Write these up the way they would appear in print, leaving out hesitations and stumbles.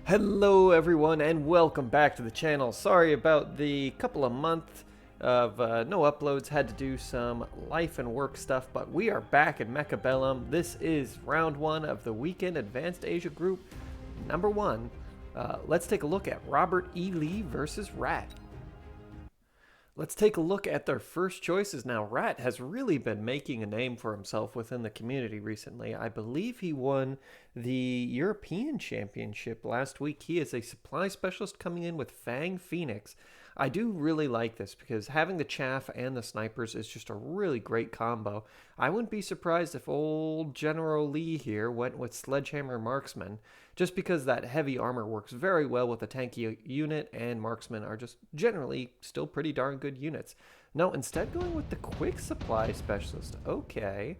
Hello everyone and welcome back to the channel. Sorry about the couple of months of no uploads, had to do some life and work stuff, but we are back in Mechabellum. This is round 1 of the Weekend Advanced Asia Group number 1. Let's take a look at Robert E. Lee versus Rat. Let's take a look at their first choices now. Rat has really been making a name for himself within the community recently. I believe he won the European Championship last week. He is a supply specialist coming in with Fang Phoenix. I do really like this because having the chaff and the snipers is just a really great combo. I wouldn't be surprised if old General Lee here went with Sledgehammer Marksman, just because that heavy armor works very well with a tanky unit, and marksmen are just generally still pretty darn good units. No, instead going with the quick supply specialist. Okay.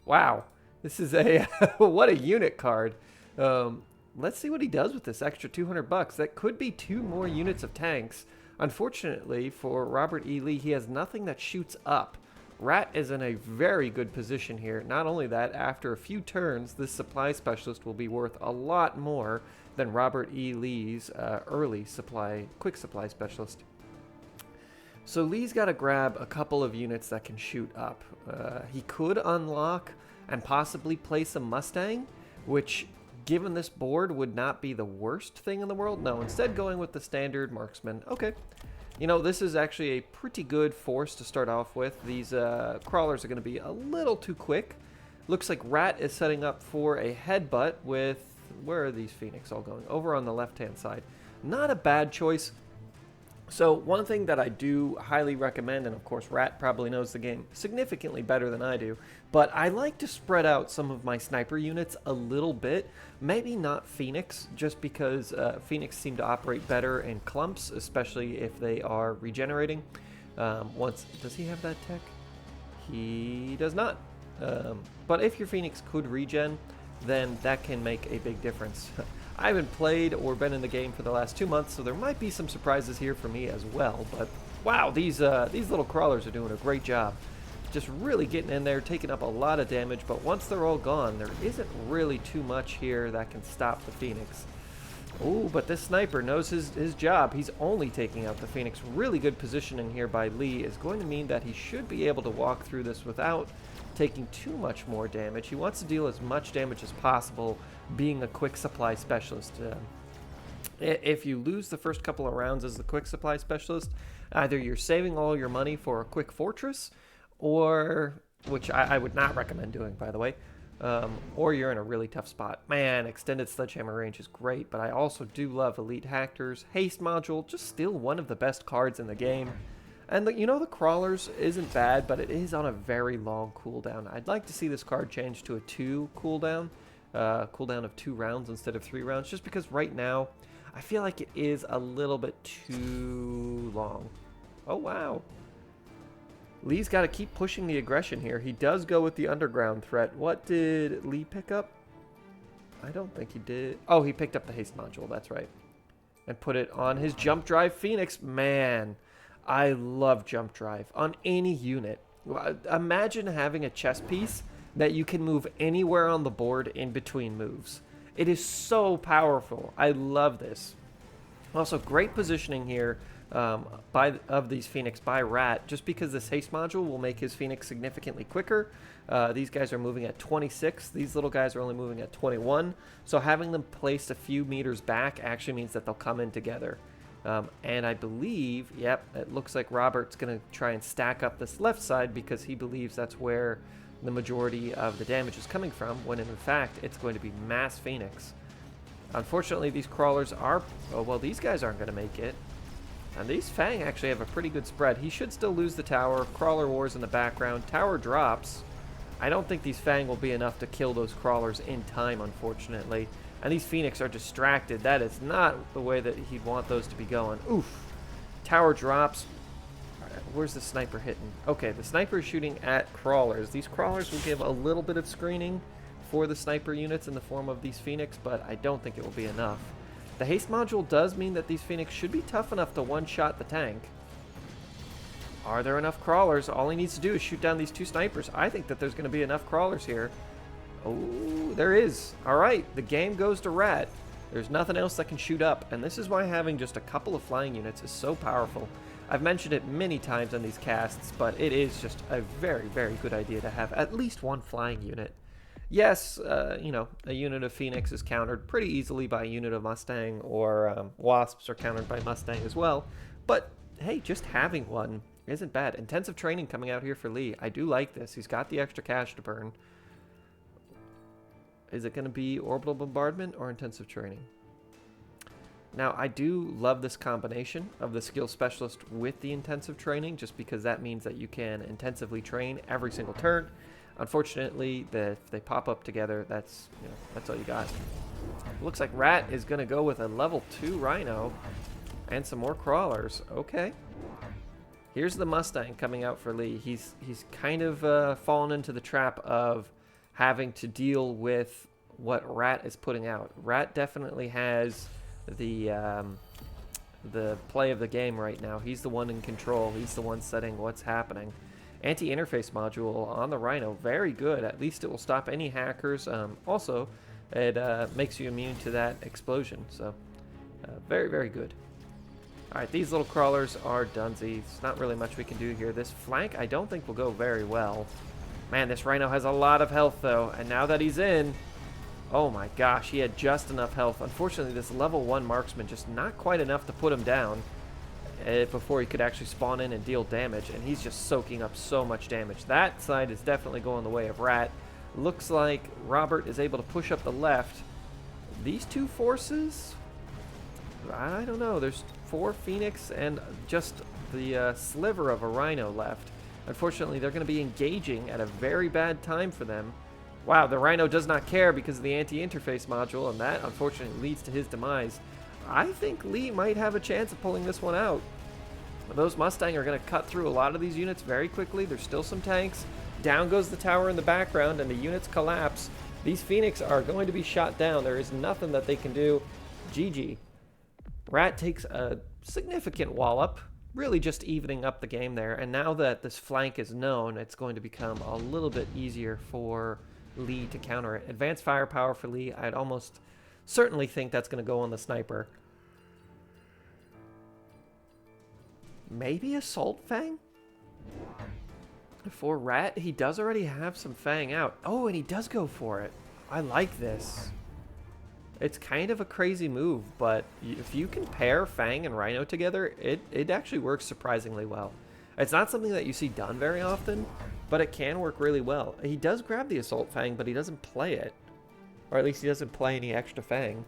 Wow. This is a what a unit card. Let's see what he does with this extra 200 bucks. That could be 2 more units of tanks. Unfortunately for Robert E. Lee, he has nothing that shoots up. Rat is in a very good position here. Not only that, after a few turns, this supply specialist will be worth a lot more than Robert E. Lee's early quick supply specialist. So Lee's got to grab a couple of units that can shoot up. He could unlock and possibly play some Mustang, which, given this board, would not be the worst thing in the world. No, instead going with the standard marksman. Okay. You know, this is actually a pretty good force to start off with. These crawlers are going to be a little too quick. Looks like Rat is setting up for a headbutt with... Where are these Phoenix all going? Over on the left-hand side. Not a bad choice. So one thing that I do highly recommend, and of course Rat probably knows the game significantly better than I do, but I like to spread out some of my sniper units a little bit. Maybe not Phoenix, just because Phoenix seem to operate better in clumps, especially if they are regenerating. Does he have that tech? He does not. But if your Phoenix could regen, then that can make a big difference. I haven't played or been in the game for the last 2 months, so there might be some surprises here for me as well. But wow, these little crawlers are doing a great job. Just really getting in there, taking up a lot of damage, but once they're all gone, there isn't really too much here that can stop the Phoenix. Oh, but this sniper knows his job. He's only taking out the Phoenix. Really good positioning here by Lee is going to mean that he should be able to walk through this without taking too much more damage. He wants to deal as much damage as possible, being a quick supply specialist. If you lose the first couple of rounds as the quick supply specialist, either you're saving all your money for a quick fortress, or, which I would not recommend doing, by the way, or you're in a really tough spot. Man, extended sledgehammer range is great, but I also do love elite hackers. Haste module, just still one of the best cards in the game. And you know, the crawlers isn't bad, but it is on a very long cooldown. I'd like to see this card change to a 2 cooldown, cooldown of 2 rounds instead of 3 rounds, just because right now I feel like it is a little bit too long. Oh wow. Lee's got to keep pushing the aggression here. He does go with the underground threat. What did Lee pick up? I don't think he did. Oh, he picked up the haste module, that's right. And put it on his jump drive Phoenix. Man, I love jump drive on any unit. Imagine having a chess piece that you can move anywhere on the board in between moves. It is so powerful. I love this. Also, great positioning here of these Phoenix by Rat, just because this haste module will make his Phoenix significantly quicker. These guys are moving at 26. These little guys are only moving at 21. So having them placed a few meters back actually means that they'll come in together. And I believe, yep, it looks like Robert's going to try and stack up this left side because he believes that's where the majority of the damage is coming from, when in fact it's going to be mass Phoenix. Unfortunately, these crawlers are... Oh, well, these guys aren't going to make it. And these Fang actually have a pretty good spread. He should still lose the tower. Crawler wars in the background. Tower drops. I don't think these Fang will be enough to kill those crawlers in time, unfortunately. And these Phoenix are distracted. That is not the way that he'd want those to be going. Oof. Tower drops. Where's the sniper hitting? Okay, the sniper is shooting at crawlers. These crawlers will give a little bit of screening for the sniper units in the form of these Phoenix, but I don't think it will be enough. The haste module does mean that these Phoenix should be tough enough to one-shot the tank. Are there enough crawlers? All he needs to do is shoot down these 2 snipers. I think that there's going to be enough crawlers here. Oh, there is. All right, the game goes to Rat. There's nothing else that can shoot up, and this is why having just a couple of flying units is so powerful. I've mentioned it many times on these casts, but it is just a very, very good idea to have at least 1 flying unit. Yes, you know, a unit of Phoenix is countered pretty easily by a unit of Mustang, or Wasps are countered by Mustang as well, but hey, just having one isn't bad. Intensive training coming out here for Lee. I do like this. He's got the extra cash to burn. Is it going to be orbital bombardment or intensive training? Now, I do love this combination of the skill specialist with the intensive training, just because that means that you can intensively train every single turn. Unfortunately, if they pop up together, that's all you got. Looks like Rat is going to go with a level 2 Rhino and some more crawlers. Okay. Here's the Mustang coming out for Lee. He's kind of fallen into the trap of having to deal with what Rat is putting out. Rat definitely has the play of the game right now. He's the one in control. He's the one setting what's happening. Anti-interface module on the Rhino, very good. At least it will stop any hackers. Also, it makes you immune to that explosion. So, very, very good. All right, these little crawlers are dunsies. Not really much we can do here. This flank, I don't think will go very well. Man, this Rhino has a lot of health, though. And now that he's in, oh my gosh, he had just enough health. Unfortunately, this level 1 marksman just not quite enough to put him down before he could actually spawn in and deal damage. And he's just soaking up so much damage. That side is definitely going the way of Rat. Looks like Robert is able to push up the left. These 2 forces, I don't know. There's 4 Phoenix and just the sliver of a Rhino left. Unfortunately, they're going to be engaging at a very bad time for them. Wow, the Rhino does not care because of the anti-interface module, and that unfortunately leads to his demise. I think Lee might have a chance of pulling this one out. Those Mustang are going to cut through a lot of these units very quickly. There's still some tanks. Down goes the tower in the background, and the units collapse. These Phoenix are going to be shot down. There is nothing that they can do. GG. Rat takes a significant wallop, really just evening up the game there. And now that this flank is known, it's going to become a little bit easier for Lee to counter it. Advanced firepower for Lee, I'd almost certainly think that's going to go on the sniper. Maybe Assault Fang? For Rat, he does already have some Fang out. Oh, and he does go for it. I like this. It's kind of a crazy move, but if you can pair Fang and Rhino together, it actually works surprisingly well. It's not something that you see done very often, but it can work really well. He does grab the Assault Fang, but he doesn't play it. Or at least he doesn't play any extra Fang.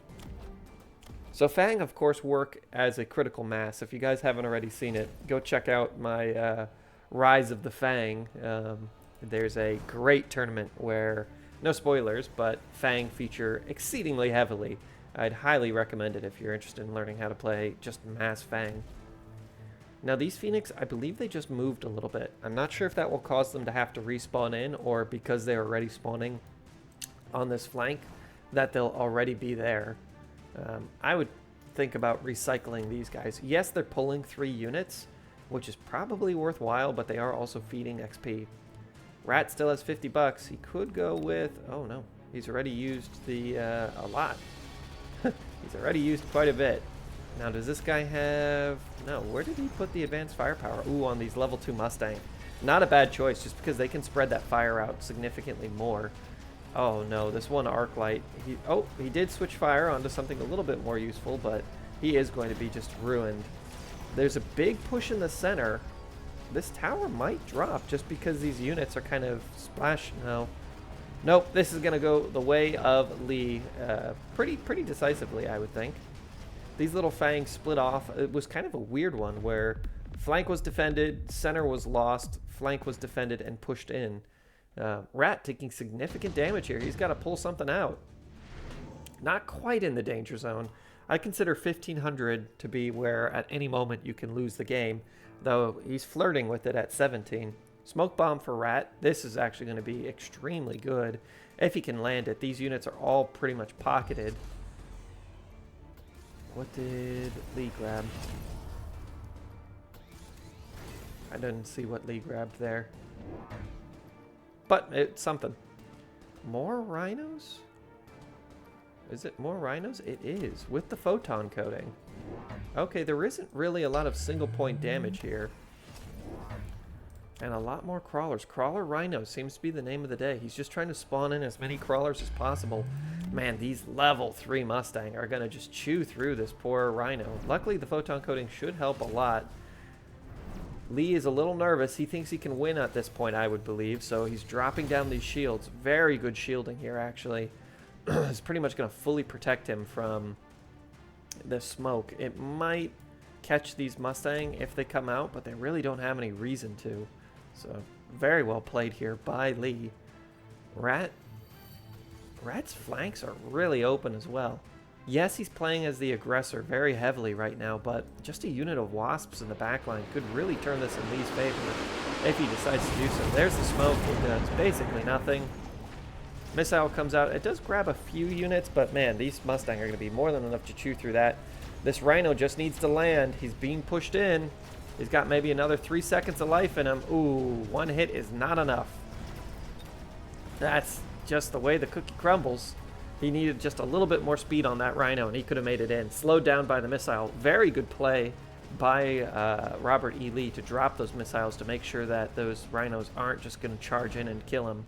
So Fang, of course, work as a critical mass. If you guys haven't already seen it, go check out my Rise of the Fang. There's a great tournament where, no spoilers, but Fang feature exceedingly heavily. I'd highly recommend it if you're interested in learning how to play just mass Fang. Now these Phoenix, I believe they just moved a little bit. I'm not sure if that will cause them to have to respawn in, or because they're already spawning on this flank, that they'll already be there. I would think about recycling these guys. Yes, they're pulling 3 units, which is probably worthwhile, but they are also feeding XP. Rat still has 50 bucks. He could go with, oh no, he's already used the, a lot. He's already used quite a bit. Now, does this guy have, no, where did he put the advanced firepower? Ooh, on these level 2 Mustang. Not a bad choice, just because they can spread that fire out significantly more. Oh no, this one arc light. He did switch fire onto something a little bit more useful, but he is going to be just ruined. There's a big push in the center. This tower might drop just because these units are kind of splash. No. Nope, this is going to go the way of Lee pretty decisively, I would think. These little Fangs split off. It was kind of a weird one where flank was defended, center was lost, flank was defended and pushed in. Rat taking significant damage here. He's got to pull something out. Not quite in the danger zone. I consider 1500 to be where at any moment you can lose the game, though he's flirting with it at 17. Smoke bomb for Rat. This is actually going to be extremely good if he can land it. These units are all pretty much pocketed. What did Lee grab? I didn't see what Lee grabbed there. But it's something. More rhinos? Is it more rhinos? It is, with the photon coating. Okay, there isn't really a lot of single point damage here. And a lot more crawlers. Crawler Rhino seems to be the name of the day. He's just trying to spawn in as many crawlers as possible. Man, these level 3 Mustang are going to just chew through this poor Rhino. Luckily, the photon coating should help a lot. Lee is a little nervous. He thinks he can win at this point, I would believe. So he's dropping down these shields. Very good shielding here, actually. It's pretty much going to fully protect him from the smoke. It might catch these Mustang if they come out, but they really don't have any reason to. So, very well played here by Lee. Rat's flanks are really open as well. Yes, he's playing as the aggressor very heavily right now, but just a unit of wasps in the backline could really turn this in Lee's favor if he decides to do so. There's the smoke. It does basically nothing. Missile comes out. It does grab a few units, but man, these Mustang are going to be more than enough to chew through that. This Rhino just needs to land. He's being pushed in. He's got maybe another 3 seconds of life in him. Ooh, 1 hit is not enough. That's just the way the cookie crumbles. He needed just a little bit more speed on that Rhino, and he could have made it in. Slowed down by the missile. Very good play by Robert E. Lee to drop those missiles to make sure that those Rhinos aren't just going to charge in and kill him.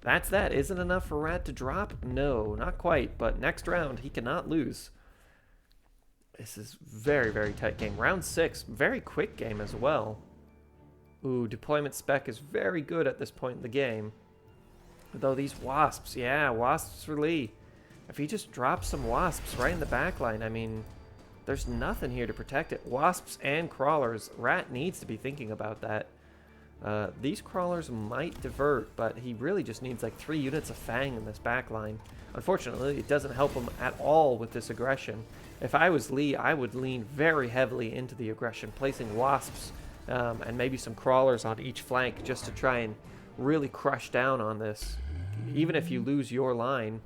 That's that. Isn't enough for Rat to drop? No, not quite. But next round, he cannot lose. This is very, very tight game. Round 6, very quick game as well. Ooh, deployment spec is very good at this point in the game. Though these wasps, yeah, wasps for Lee. If he just drops some wasps right in the back line, I mean, there's nothing here to protect it. Wasps and crawlers. Rat needs to be thinking about that. These crawlers might divert, but he really just needs like 3 units of Fang in this back line. Unfortunately, it doesn't help him at all with this aggression. If I was Lee, I would lean very heavily into the aggression, placing wasps and maybe some crawlers on each flank just to try and really crush down on this. Even if you lose your line,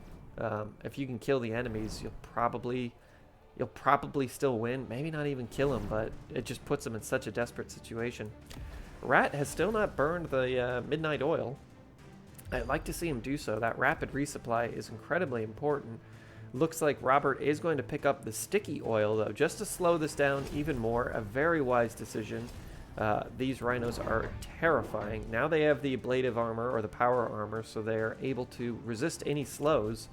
if you can kill the enemies, you'll probably still win. Maybe not even kill him, but it just puts him in such a desperate situation. Rat has still not burned the midnight oil. I'd like to see him do so. That rapid resupply is incredibly important. Looks like Robert is going to pick up the sticky oil, though, just to slow this down even more. A very wise decision. These rhinos are terrifying. Now they have the ablative armor, or the power armor, so they're able to resist any slows.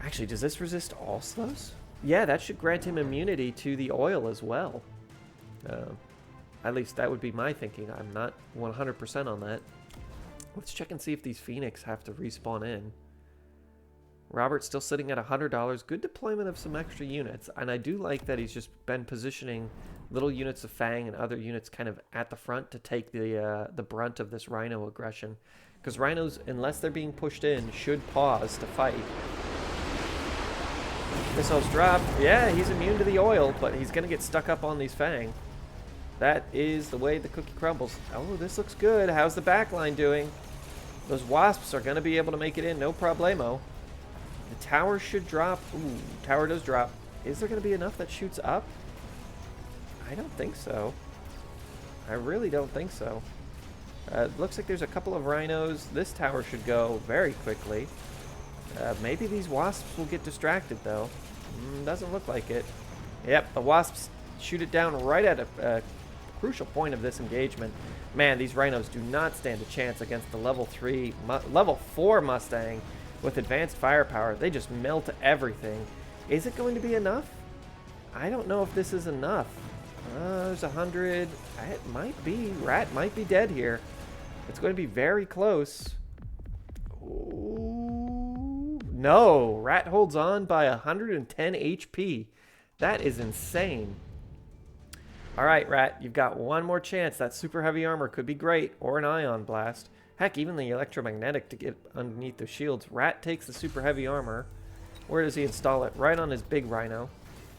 Actually, does this resist all slows? Yeah, that should grant him immunity to the oil as well. At least that would be my thinking. I'm not 100% on that. Let's check and see if these Phoenix have to respawn in. Robert's still sitting at $100. Good deployment of some extra units. And I do like that he's just been positioning little units of Fang and other units kind of at the front to take the brunt of this Rhino aggression. Because Rhinos, unless they're being pushed in, should pause to fight. Missiles drop. Yeah, he's immune to the oil, but he's going to get stuck up on these Fang. That is the way the cookie crumbles. Oh, this looks good. How's the back line doing? Those wasps are going to be able to make it in, no problemo. The tower should drop. Ooh, tower does drop. Is there going to be enough that shoots up? I don't think so. I really don't think so. Looks like there's a couple of rhinos. This tower should go very quickly. Maybe these wasps will get distracted, though. Doesn't look like it. Yep, the wasps shoot it down right at a crucial point of this engagement. Man, these rhinos do not stand a chance against the level 4 Mustang with advanced firepower. They just melt everything. Is it going to be enough? I don't know if this is enough. There's 100. It might be. Rat might be dead here. It's going to be very close. Ooh, no. Rat holds on by 110 HP. That is insane. All right, Rat, you've got one more chance. That super heavy armor could be great, or an ion blast. Heck, even the electromagnetic to get underneath the shields. Rat takes the super heavy armor. Where does he install it? Right on his big rhino.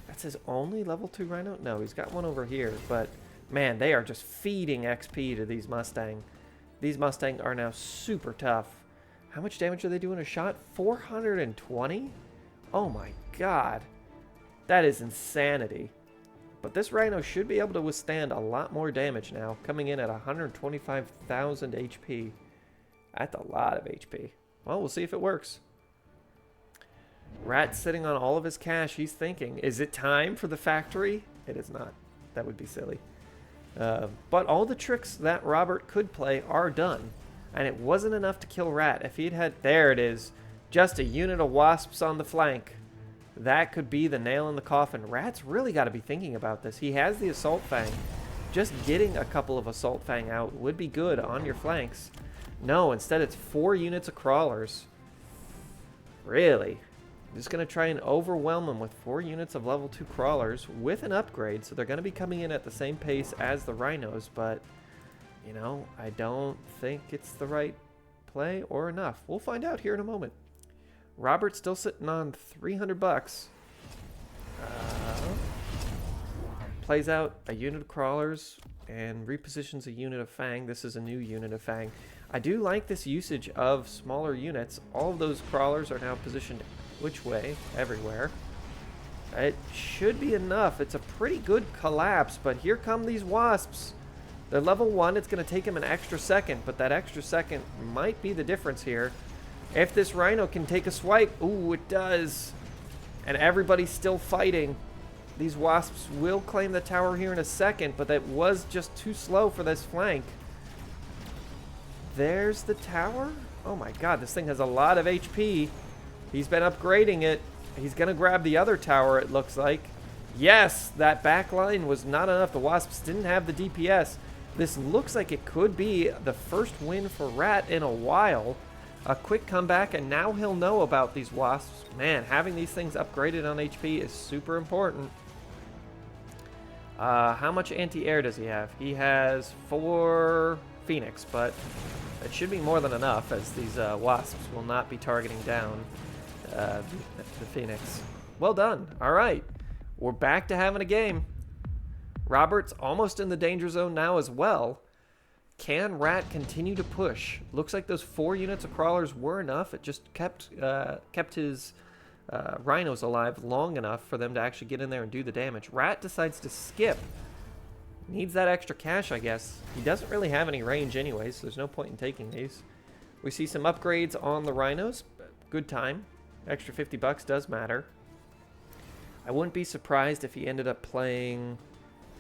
That's his only level 2 rhino? No, he's got one over here. But, man, they are just feeding XP to these Mustang. These Mustang are now super tough. How much damage are they doing a shot? 420? Oh, my God. That is insanity. But this Rhino should be able to withstand a lot more damage now, coming in at 125,000 HP. That's a lot of HP. Well, we'll see if it works. Rat's sitting on all of his cash. He's thinking, is it time for the factory? It is not. That would be silly. But all the tricks that Robert could play are done. And it wasn't enough to kill Rat. If he'd had... There it is. Just a unit of wasps on the flank. That could be the nail in the coffin. Rat's really got to be thinking about this. He has the Assault Fang. Just getting a couple of Assault Fang out would be good on your flanks. No, instead it's 4 units of crawlers. Really? I'm just going to try and overwhelm them with 4 units of level 2 crawlers with an upgrade. So they're going to be coming in at the same pace as the rhinos. But, you know, I don't think it's the right play or enough. We'll find out here in a moment. Robert's still sitting on 300 bucks. Plays out a unit of crawlers and repositions a unit of Fang. This is a new unit of Fang. I do like this usage of smaller units. All of those crawlers are now positioned which way? Everywhere. It should be enough. It's a pretty good collapse, but here come these wasps. They're level 1. It's going to take them an extra second, but that extra second might be the difference here. If this Rhino can take a swipe, ooh, it does. And everybody's still fighting. These wasps will claim the tower here in a second, but that was just too slow for this flank. There's the tower. Oh my god, this thing has a lot of HP. He's been upgrading it. He's going to grab the other tower, it looks like. Yes, that back line was not enough. The wasps didn't have the DPS. This looks like it could be the first win for Rat in a while. A quick comeback, and now he'll know about these wasps. Man, having these things upgraded on HP is super important. How much anti-air does he have? He has 4 Phoenix, but it should be more than enough, as these wasps will not be targeting down the Phoenix. Well done. All right. We're back to having a game. Robert's almost in the danger zone now as well. Can Rat continue to push? Looks like those 4 units of crawlers were enough. It just kept his rhinos alive long enough for them to actually get in there and do the damage. Rat decides to skip. Needs that extra cash, I guess. He doesn't really have any range anyway, so there's no point in taking these. We see some upgrades on the rhinos. Good time. Extra 50 bucks does matter. I wouldn't be surprised if he ended up playing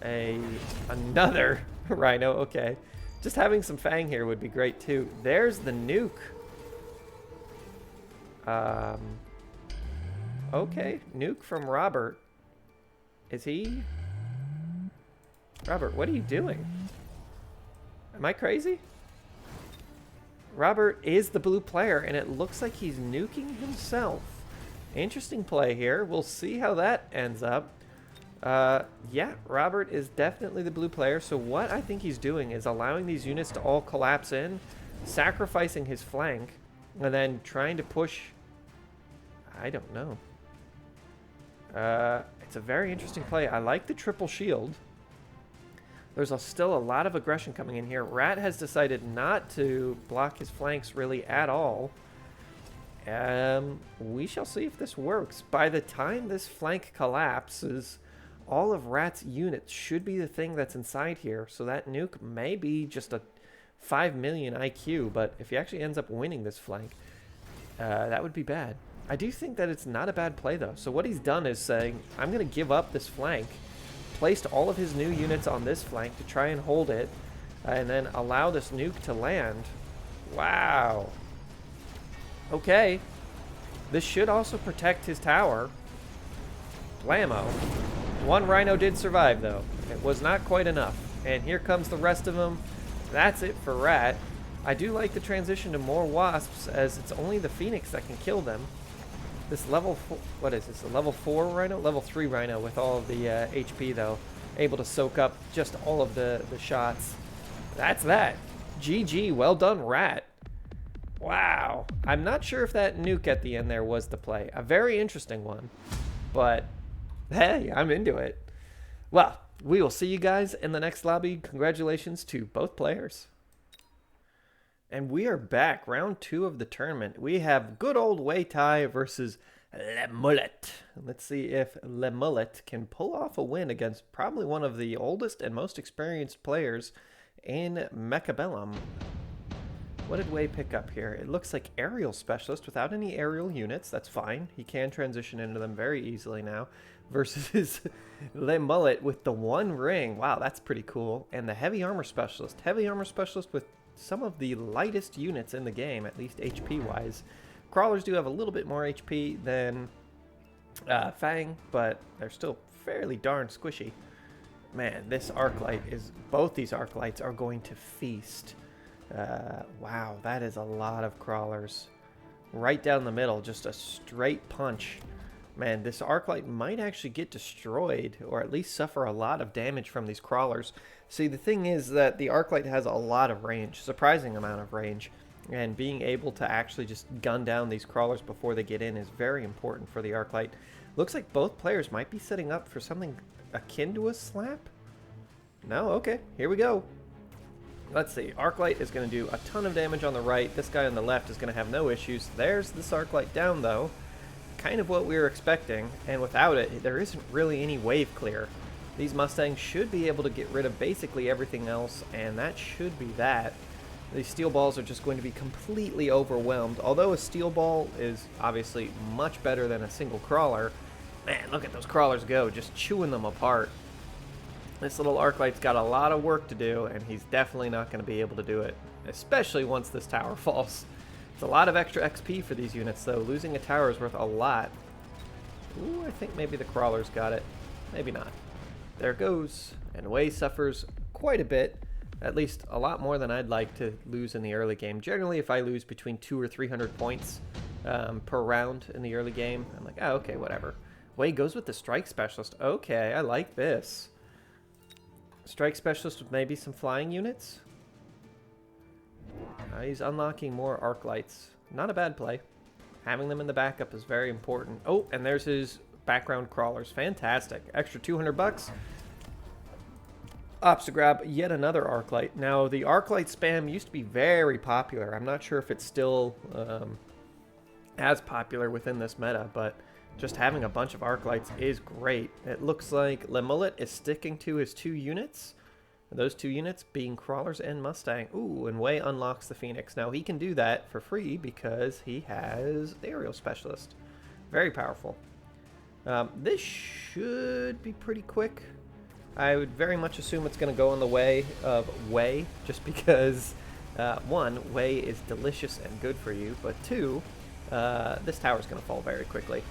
another rhino. Okay. Just having some Fang here would be great too. There's the nuke. Okay, nuke from Robert. Is he? Robert, what are you doing? Am I crazy? Robert is the blue player, and it looks like he's nuking himself. Interesting play here. We'll see how that ends up. Yeah, Robert is definitely the blue player. So what I think he's doing is allowing these units to all collapse in, sacrificing his flank, and then trying to push. I don't know. It's a very interesting play. I like the triple shield. There's still a lot of aggression coming in here. Rat has decided not to block his flanks really at all. We shall see if this works. By the time this flank collapses, all of Rat's units should be the thing that's inside here. So that nuke may be just a 5 million IQ, but if he actually ends up winning this flank, that would be bad. I do think that it's not a bad play, though. So what he's done is saying, I'm going to give up this flank, placed all of his new units on this flank to try and hold it, and then allow this nuke to land. Wow. Okay. This should also protect his tower. Blammo. One rhino did survive, though. It was not quite enough. And here comes the rest of them. That's it for Rat. I do like the transition to more wasps, as it's only the Phoenix that can kill them. This level 4, what is this, a level 4 rhino? Level 3 rhino with all of the HP, though. Able to soak up just all of the shots. That's that. GG, well done, Rat. Wow. I'm not sure if that nuke at the end there was the play. A very interesting one. But, hey, I'm into it. Well, we will see you guys in the next lobby. Congratulations to both players. And we are back. Round 2 of the tournament. We have good old Wei Tei versus Le Mulet. Let's see if Le Mulet can pull off a win against probably one of the oldest and most experienced players in Mechabellum. What did Wei pick up here? It looks like aerial specialist without any aerial units. That's fine. He can transition into them very easily now. Versus Le Mulet with the one ring. Wow, that's pretty cool. And the heavy armor specialist. Heavy armor specialist with some of the lightest units in the game, at least HP-wise. Crawlers do have a little bit more HP than Fang, but they're still fairly darn squishy. Man, this Arclight is... Both these Arclights are going to feast. Wow, that is a lot of crawlers. Right down the middle, just a straight punch. Man, this Arclight might actually get destroyed, or at least suffer a lot of damage from these crawlers. See, the thing is that the Arclight has a lot of range, surprising amount of range. And being able to actually just gun down these crawlers before they get in is very important for the Arclight. Looks like both players might be setting up for something akin to a slap. No? Okay, here we go. Let's see. Arclight is going to do a ton of damage on the right. This guy on the left is going to have no issues. There's this Arclight down, though. Kind of what we were expecting. And without it, there isn't really any wave clear. These Mustangs should be able to get rid of basically everything else, and that should be that. These steel balls are just going to be completely overwhelmed. Although a steel ball is obviously much better than a single crawler. Man, look at those crawlers go, just chewing them apart. This little Arclight's got a lot of work to do, and he's definitely not going to be able to do it. Especially once this tower falls. It's a lot of extra XP for these units, though. Losing a tower is worth a lot. Ooh, I think maybe the crawlers got it. Maybe not. There it goes. And Wei suffers quite a bit. At least a lot more than I'd like to lose in the early game. Generally, if I lose between 200 or 300 points per round in the early game, I'm like, oh, okay, whatever. Wei goes with the Strike Specialist. Okay, I like this. Strike Specialist with maybe some flying units. He's unlocking more Arclights. Not a bad play. Having them in the backup is very important. Oh, and there's his background crawlers. Fantastic. Extra 200 bucks. Opts to grab yet another Arclight. Now, the Arclight spam used to be very popular. I'm not sure if it's still as popular within this meta, but just having a bunch of Arclights is great. It looks like Le Mulet is sticking to his 2 units. Those 2 units being Crawlers and Mustang. Ooh, and Wei unlocks the Phoenix. Now, he can do that for free because he has the Aerial Specialist. Very powerful. This should be pretty quick. I would very much assume it's going to go in the way of Wei, just because, 1, Wei is delicious and good for you, but 2, this tower's going to fall very quickly.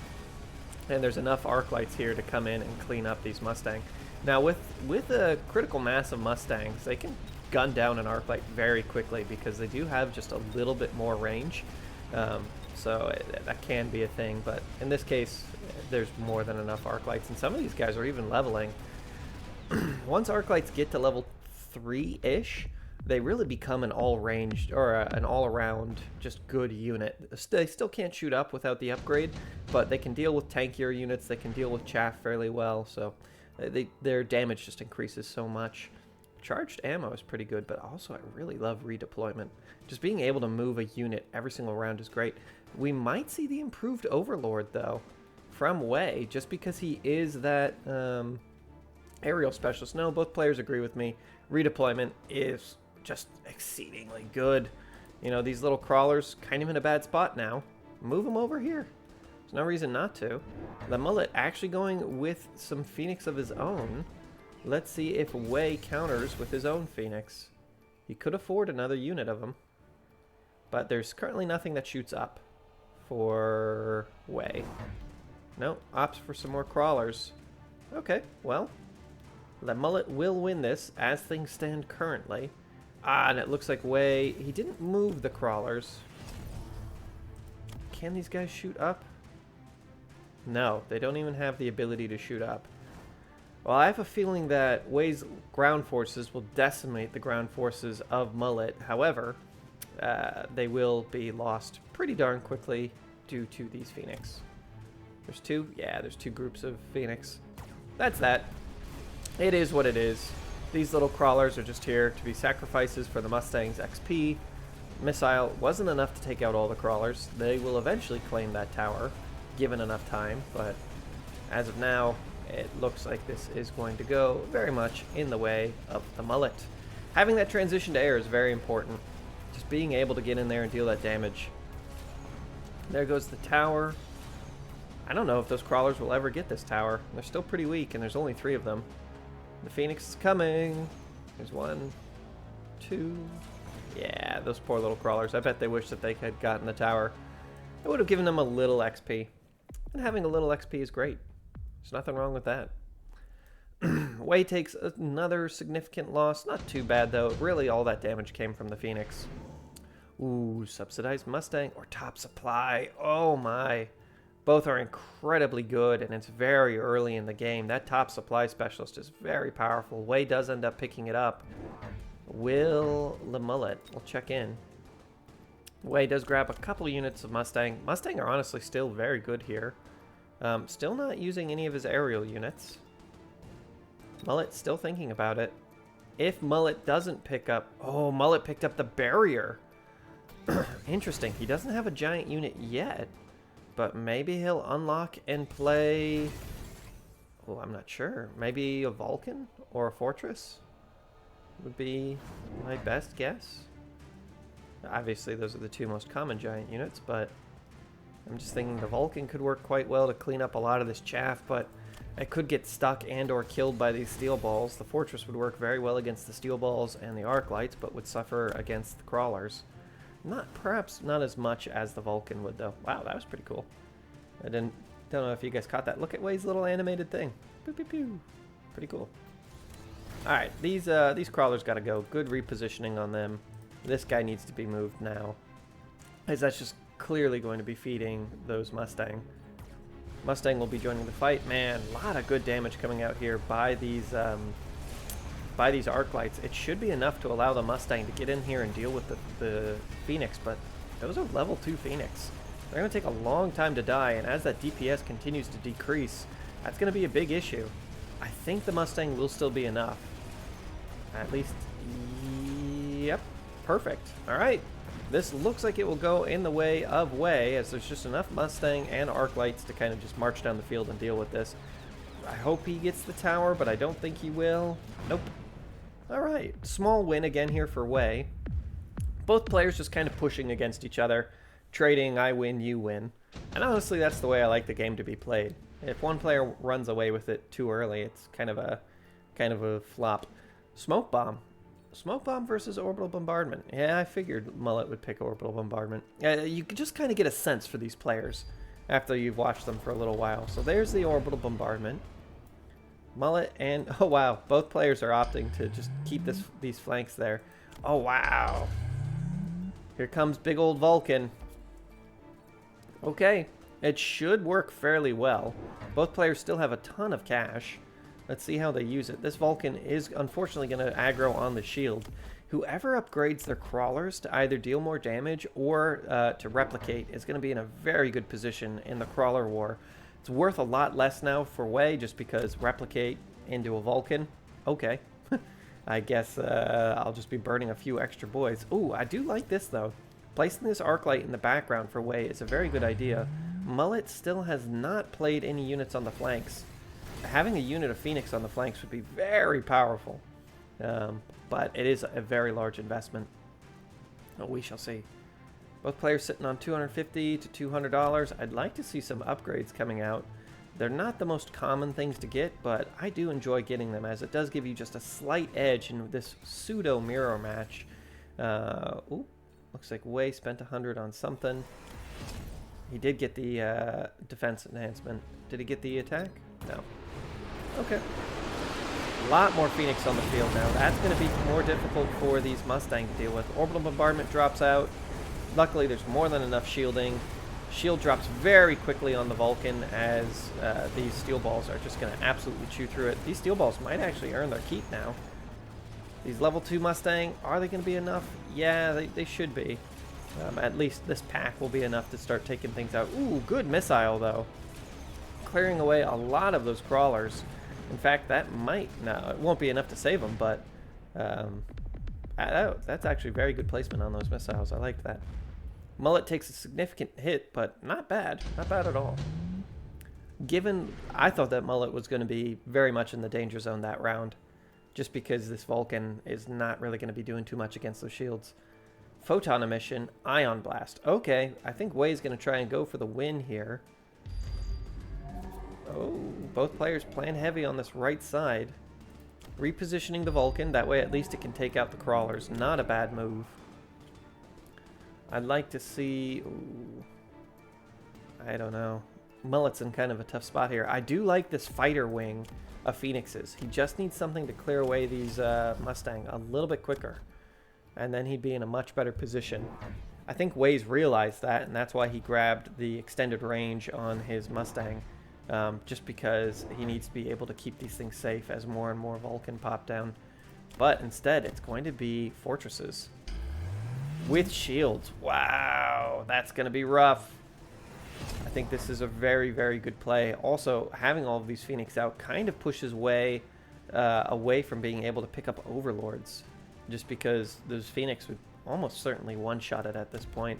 And there's enough Arclights here to come in and clean up these Mustang. Now, with a critical mass of Mustangs, they can gun down an Arclight very quickly because they do have just a little bit more range. So that can be a thing, but in this case, there's more than enough Arclights, and some of these guys are even leveling. Once Arclights get to level 3-ish, they really become an all-ranged, or an all-around, just good unit. They still can't shoot up without the upgrade, but they can deal with tankier units, they can deal with chaff fairly well, so their damage just increases so much. Charged ammo is pretty good, but also I really love redeployment. Just being able to move a unit every single round is great. We might see the improved Overlord, though, from Wei, just because he is that... Aerial Specialist. No, both players agree with me. Redeployment is just exceedingly good. You know, these little crawlers kind of in a bad spot now. Move them over here. There's no reason not to. The Mulet actually going with some Phoenix of his own. Let's see if Wei counters with his own Phoenix. He could afford another unit of them. But there's currently nothing that shoots up for Wei. No, opts for some more crawlers. Okay, well... Le Mulet will win this, as things stand currently. And it looks like Wei... He didn't move the crawlers. Can these guys shoot up? No, they don't even have the ability to shoot up. Well, I have a feeling that Wei's ground forces will decimate the ground forces of Mulet. However, they will be lost pretty darn quickly due to these Phoenix. There's 2? Yeah, there's 2 groups of Phoenix. That's that. It is what it is. These little crawlers are just here to be sacrifices for the Mustang's XP. Missile wasn't enough to take out all the crawlers. They will eventually claim that tower, given enough time, but as of now, it looks like this is going to go very much in the way of the Mulet. Having that transition to air is very important. Just being able to get in there and deal that damage. There goes the tower. I don't know if those crawlers will ever get this tower. They're still pretty weak, and there's only 3 of them. The Phoenix is coming. There's 1, 2. Yeah, those poor little crawlers. I bet they wish that they had gotten the tower. I would have given them a little XP. And having a little XP is great. There's nothing wrong with that. Wei takes another significant loss. Not too bad, though. Really, all that damage came from the Phoenix. Ooh, subsidized Mustang or top supply. Oh, my. Both are incredibly good, and it's very early in the game. That top supply specialist is very powerful. Wei does end up picking it up. Will the Mulet? We'll check in. Wei does grab a couple units of Mustang. Mustang are honestly still very good here. Still not using any of his aerial units. Mulet's still thinking about it. If Mulet doesn't pick up... Oh, Mulet picked up the barrier. Interesting. He doesn't have a giant unit yet. But maybe he'll unlock and play... Oh, I'm not sure. Maybe a Vulcan or a Fortress would be my best guess. Obviously, those are the 2 most common giant units, but I'm just thinking the Vulcan could work quite well to clean up a lot of this chaff, but it could get stuck and or killed by these steel balls. The Fortress would work very well against the steel balls and the arc lights, but would suffer against the crawlers. Perhaps not as much as the Vulcan would, though. Wow, that was pretty cool. I don't know if you guys caught that. Look at Wei's little animated thing. Pew, pew, pew. Pretty cool. All right, these crawlers got to go. Good repositioning on them. This guy needs to be moved now, as that's just clearly going to be feeding those Mustang. Mustang will be joining the fight. Man, a lot of good damage coming out here by these arc lights. It should be enough to allow the Mustang to get in here and deal with the Phoenix, but those are level 2 Phoenix. They're going to take a long time to die, and as that DPS continues to decrease, that's going to be a big issue. I think the Mustang will still be enough. At least, yep, perfect. All right, this looks like it will go in the way of Wei, as there's just enough Mustang and arc lights to kind of just march down the field and deal with this. I hope he gets the tower, but I don't think he will. Nope. All right, small win again here for Wei. Both players just kind of pushing against each other, trading, I win, you win. And honestly, that's the way I like the game to be played. If one player runs away with it too early, it's kind of a flop. Smoke bomb. Smoke bomb versus orbital bombardment. Yeah, I figured Mulet would pick orbital bombardment. You can just kind of get a sense for these players after you've watched them for a little while. So there's the orbital bombardment. Mulet and... Oh, wow. Both players are opting to just keep these flanks there. Oh, wow. Here comes big old Vulcan. Okay. It should work fairly well. Both players still have a ton of cash. Let's see how they use it. This Vulcan is unfortunately going to aggro on the shield. Whoever upgrades their crawlers to either deal more damage or to replicate is going to be in a very good position in the crawler war. It's worth a lot less now for Wei just because replicate into a Vulcan. Okay. I guess I'll just be burning a few extra boys. Ooh, I do like this though. Placing this arc light in the background for Wei is a very good idea. Mulet still has not played any units on the flanks. Having a unit of Phoenix on the flanks would be very powerful. But it is a very large investment. Oh, we shall see. Both players sitting on $250 to $200. I'd like to see some upgrades coming out. They're not the most common things to get, but I do enjoy getting them as it does give you just a slight edge in this pseudo mirror match. Ooh, looks like Wei spent 100 on something. He did get the defense enhancement. Did he get the attack? No. Okay. A lot more Phoenix on the field now. That's going to be more difficult for these Mustang to deal with. Orbital bombardment drops out. Luckily, there's more than enough shielding. Shield drops very quickly on the Vulcan as these steel balls are just going to absolutely chew through it. These steel balls might actually earn their keep now. These level 2 Mustang, are they going to be enough? Yeah, they should be. At least this pack will be enough to start taking things out. Ooh, good missile, though. Clearing away a lot of those crawlers. In fact, that might... No, it won't be enough to save them, but... that's actually very good placement on those missiles. I liked that. Mulet takes a significant hit, but not bad. Not bad at all. given I thought that Mulet was going to be very much in the danger zone that round, just because this Vulcan is not really going to be doing too much against those shields. Photon emission, ion blast. Okay, I think Wei's going to try and go for the win here. Oh, both players playing heavy on this right side. Repositioning the Vulcan, that way at least it can take out the crawlers. Not a bad move. I'd like to see... Ooh, I don't know. Mulet's in kind of a tough spot here. I do like this fighter wing of Phoenixes. He just needs something to clear away these Mustang a little bit quicker. And then he'd be in a much better position. I think Wei's realized that, and that's why he grabbed the extended range on his Mustang. Just because he needs to be able to keep these things safe as more and more Vulcan pop down. But instead, it's going to be fortresses with shields. Wow, that's going to be rough. I think this is a very, very good play. Also, having all of these Phoenix out kind of pushes Wei away from being able to pick up Overlords. Just because those Phoenix would almost certainly one-shot it at this point.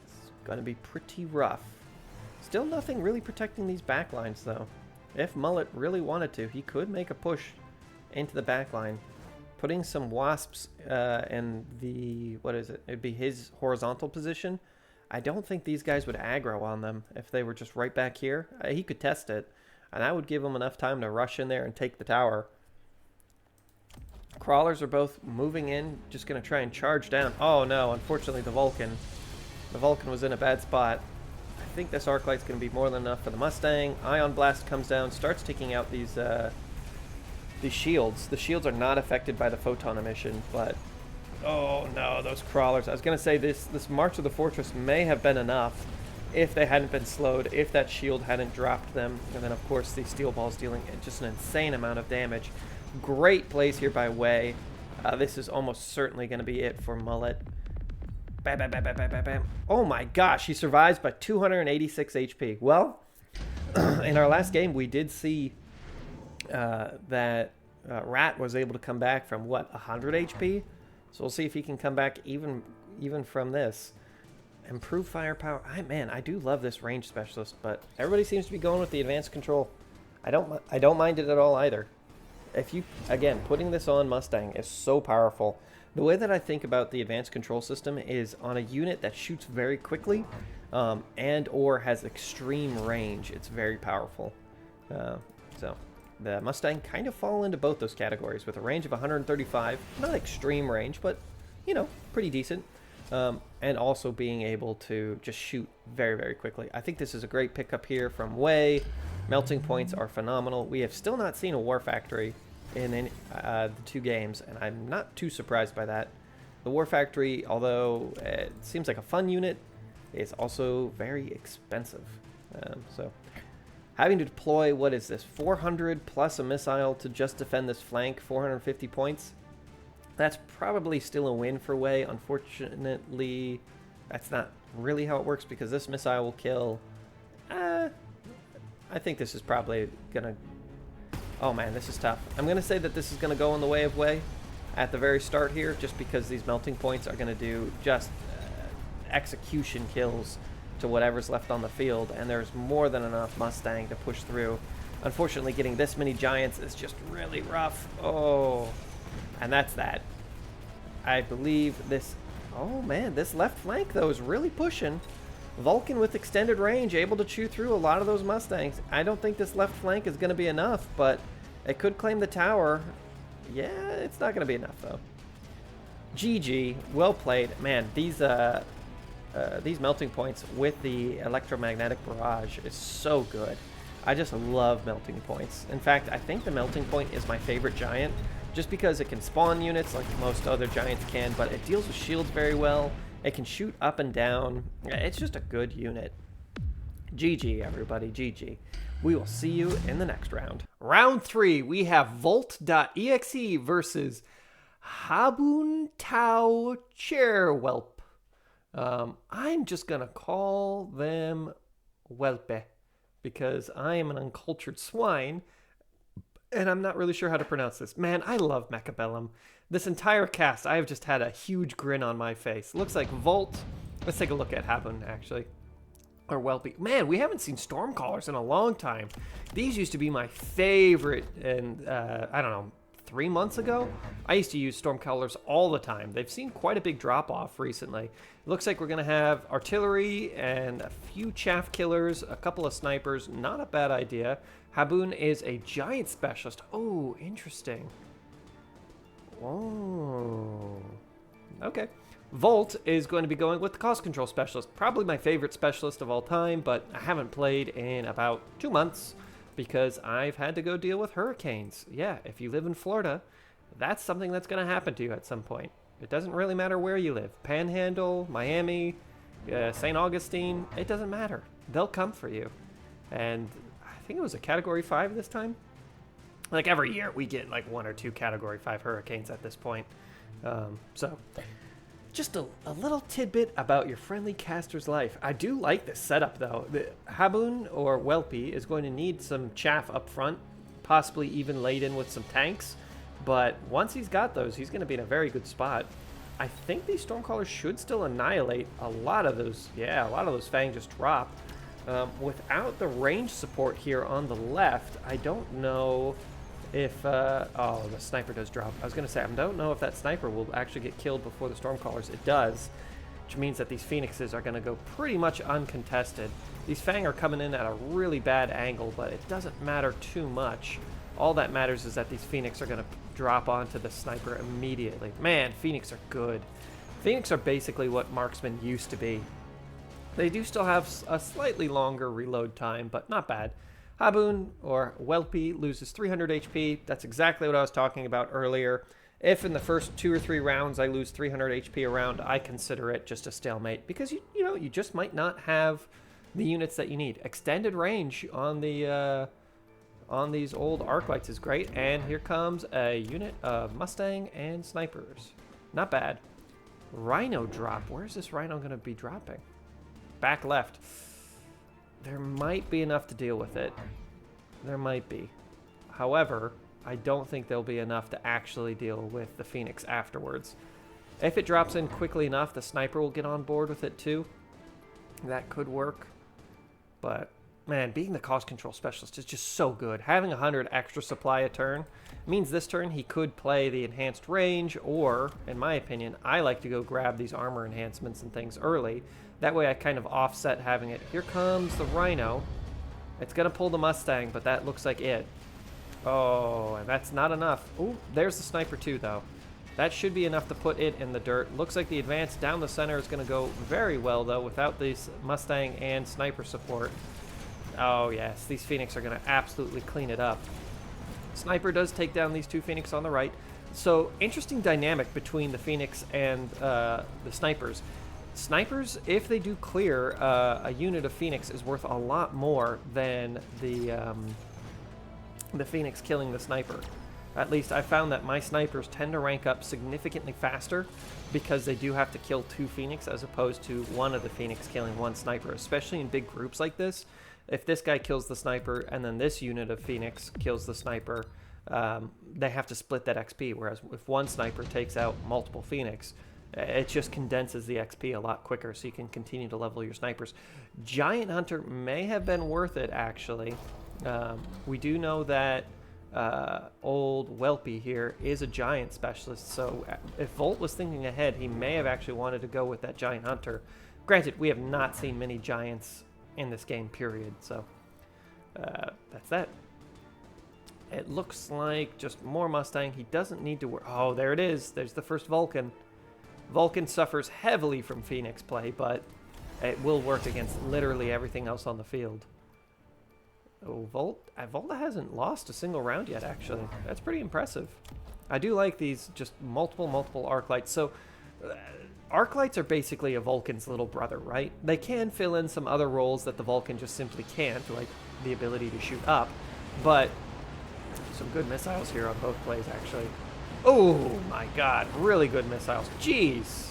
It's going to be pretty rough. Still nothing really protecting these backlines, though. If Mulet really wanted to, he could make a push into the backline. Putting some Wasps in the, what is it? It'd be his horizontal position. I don't think these guys would aggro on them if they were just right back here. He could test it, and that would give him enough time to rush in there and take the tower. Crawlers are both moving in, just going to try and charge down. Oh no, unfortunately the Vulcan was in a bad spot. I think this Arclight's going to be more than enough for the Mustang. Ion Blast comes down, starts taking out these shields. The shields are not affected by the photon emission, but oh no, those crawlers. I was going to say this March of the Fortress may have been enough if they hadn't been slowed, if that shield hadn't dropped them. And then of course these steel balls dealing just an insane amount of damage. Great plays here by Wei. This is almost certainly going to be it for Mulet. Bam, bam, bam, bam, bam, bam, bam. Oh my gosh, he survives by 286 HP. Well, in our last game, we did see that Rat was able to come back from, what, 100 HP? So we'll see if he can come back even from this. Improve firepower. Man, I do love this range specialist, but everybody seems to be going with the advanced control. I don't mind it at all either. If you, again, putting this on Mustang is so powerful. The way that I think about the advanced control system is on a unit that shoots very quickly and or has extreme range. It's very powerful. So the Mustang kind of fall into both those categories with a range of 135. Not extreme range, but, you know, pretty decent. And also being able to just shoot very, very quickly. I think this is a great pickup here from Wei. Melting points are phenomenal. We have still not seen a War Factory in the two games, and I'm not too surprised by that. The War Factory, although it seems like a fun unit, is also very expensive. So having to deploy, what is this, 400 plus a missile to just defend this flank, 450 points. That's probably still a win for Wei. Unfortunately, that's not really how it works because this missile will kill. I think this is probably gonna. Oh man, this is tough. I'm gonna say that this is gonna go in the way of Wei at the very start here, just because these melting points are gonna do just execution kills to whatever's left on the field, and there's more than enough Mustang to push through. Unfortunately, getting this many giants is just really rough. Oh. And that's that. I believe this... Oh, man. This left flank, though, is really pushing. Vulcan with extended range, able to chew through a lot of those Mustangs. I don't think this left flank is going to be enough, but it could claim the tower. Yeah, it's not going to be enough, though. GG. Well played. Man, these melting points with the electromagnetic barrage is so good. I just love melting points. In fact, I think the melting point is my favorite giant. Just because it can spawn units like most other giants can, but it deals with shields very well. It can shoot up and down. It's just a good unit. GG, everybody. GG. We will see you in the next round. Round 3, we have Volt.exe versus Habentaucherwelpe. I'm just going to call them Welpe because I am an uncultured swine. And I'm not really sure how to pronounce this. Man, I love Mechabellum. This entire cast, I have just had a huge grin on my face. Looks like Volt. Let's take a look at Habun, actually. Or Welpe. Man, we haven't seen Stormcallers in a long time. These used to be my favorite, and I don't know, 3 months ago? I used to use Stormcallers all the time. They've seen quite a big drop-off recently. It looks like we're going to have artillery and a few chaff killers, a couple of snipers. Not a bad idea. Haboon is a giant specialist. Oh, interesting. Oh. Okay. Volt is going to be going with the cost control specialist. Probably my favorite specialist of all time, but I haven't played in about 2 months because I've had to go deal with hurricanes. Yeah, if you live in Florida, that's something that's going to happen to you at some point. It doesn't really matter where you live. Panhandle, Miami, St. Augustine, it doesn't matter. They'll come for you. And I think it was a Category 5 this time. Like every year we get like 1 or 2 Category 5 hurricanes at this point. So just a little tidbit about your friendly caster's life. I do like this setup though. The Haboon or Welpe is going to need some chaff up front, possibly even laden with some tanks. But once he's got those, he's going to be in a very good spot. I think these Stormcallers should still annihilate a lot of those. Yeah, a lot of those Fang just drop. Without the range support here on the left, I don't know if, oh, the sniper does drop. I was going to say, I don't know if that sniper will actually get killed before the Stormcallers. It does, which means that these Phoenixes are going to go pretty much uncontested. These Fang are coming in at a really bad angle, but it doesn't matter too much. All that matters is that these Phoenix are going to drop onto the sniper immediately. Man, Phoenix are good. Phoenix are basically what marksmen used to be. They do still have a slightly longer reload time, but not bad. Haboon or Welpe loses 300 HP. That's exactly what I was talking about earlier. If in the first 2 or 3 rounds I lose 300 HP a round, I consider it just a stalemate because you know you just might not have the units that you need. Extended range on the on these old arc lights is great, and here comes a unit of Mustang and snipers. Not bad. Rhino drop. Where's this Rhino going to be dropping? Back left. There might be enough to deal with it. There might be. However, I don't think there'll be enough to actually deal with the Phoenix afterwards. If it drops in quickly enough, the sniper will get on board with it too. That could work. But, man, being the cost control specialist is just so good. Having 100 extra supply a turn means this turn he could play the enhanced range, or, in my opinion, I like to go grab these armor enhancements and things early. That way I kind of offset having it. Here comes the Rhino. It's going to pull the Mustang, but that looks like it. Oh, and that's not enough. Oh, there's the sniper too, though. That should be enough to put it in the dirt. Looks like the advance down the center is going to go very well, though, without these Mustang and sniper support. Oh, yes. These Phoenix are going to absolutely clean it up. Sniper does take down these 2 Phoenix on the right. So, interesting dynamic between the Phoenix and the snipers. Snipers, if they do clear, a unit of Phoenix is worth a lot more than the Phoenix killing the sniper. At least I found that my snipers tend to rank up significantly faster because they do have to kill 2 Phoenix as opposed to one of the Phoenix killing 1 sniper, especially in big groups like this. If this guy kills the sniper and then this unit of Phoenix kills the sniper, they have to split that XP, whereas if 1 sniper takes out multiple Phoenix, it just condenses the XP a lot quicker, so you can continue to level your snipers. Giant Hunter may have been worth it, actually. We do know that old Welpe here is a giant specialist, so if Volt was thinking ahead, he may have actually wanted to go with that Giant Hunter. Granted, we have not seen many giants in this game, period, so that's that. It looks like just more Mustang. He doesn't need to work. Oh, there it is. There's the first Vulcan. Vulcan suffers heavily from Phoenix play, but it will work against literally everything else on the field. Oh, Volta hasn't lost a single round yet, actually. That's pretty impressive. I do like these just multiple arc lights. So, arc lights are basically a Vulcan's little brother, right? They can fill in some other roles that the Vulcan just simply can't, like the ability to shoot up. But some good missiles here on both plays, actually. Oh my god, really good missiles. Jeez.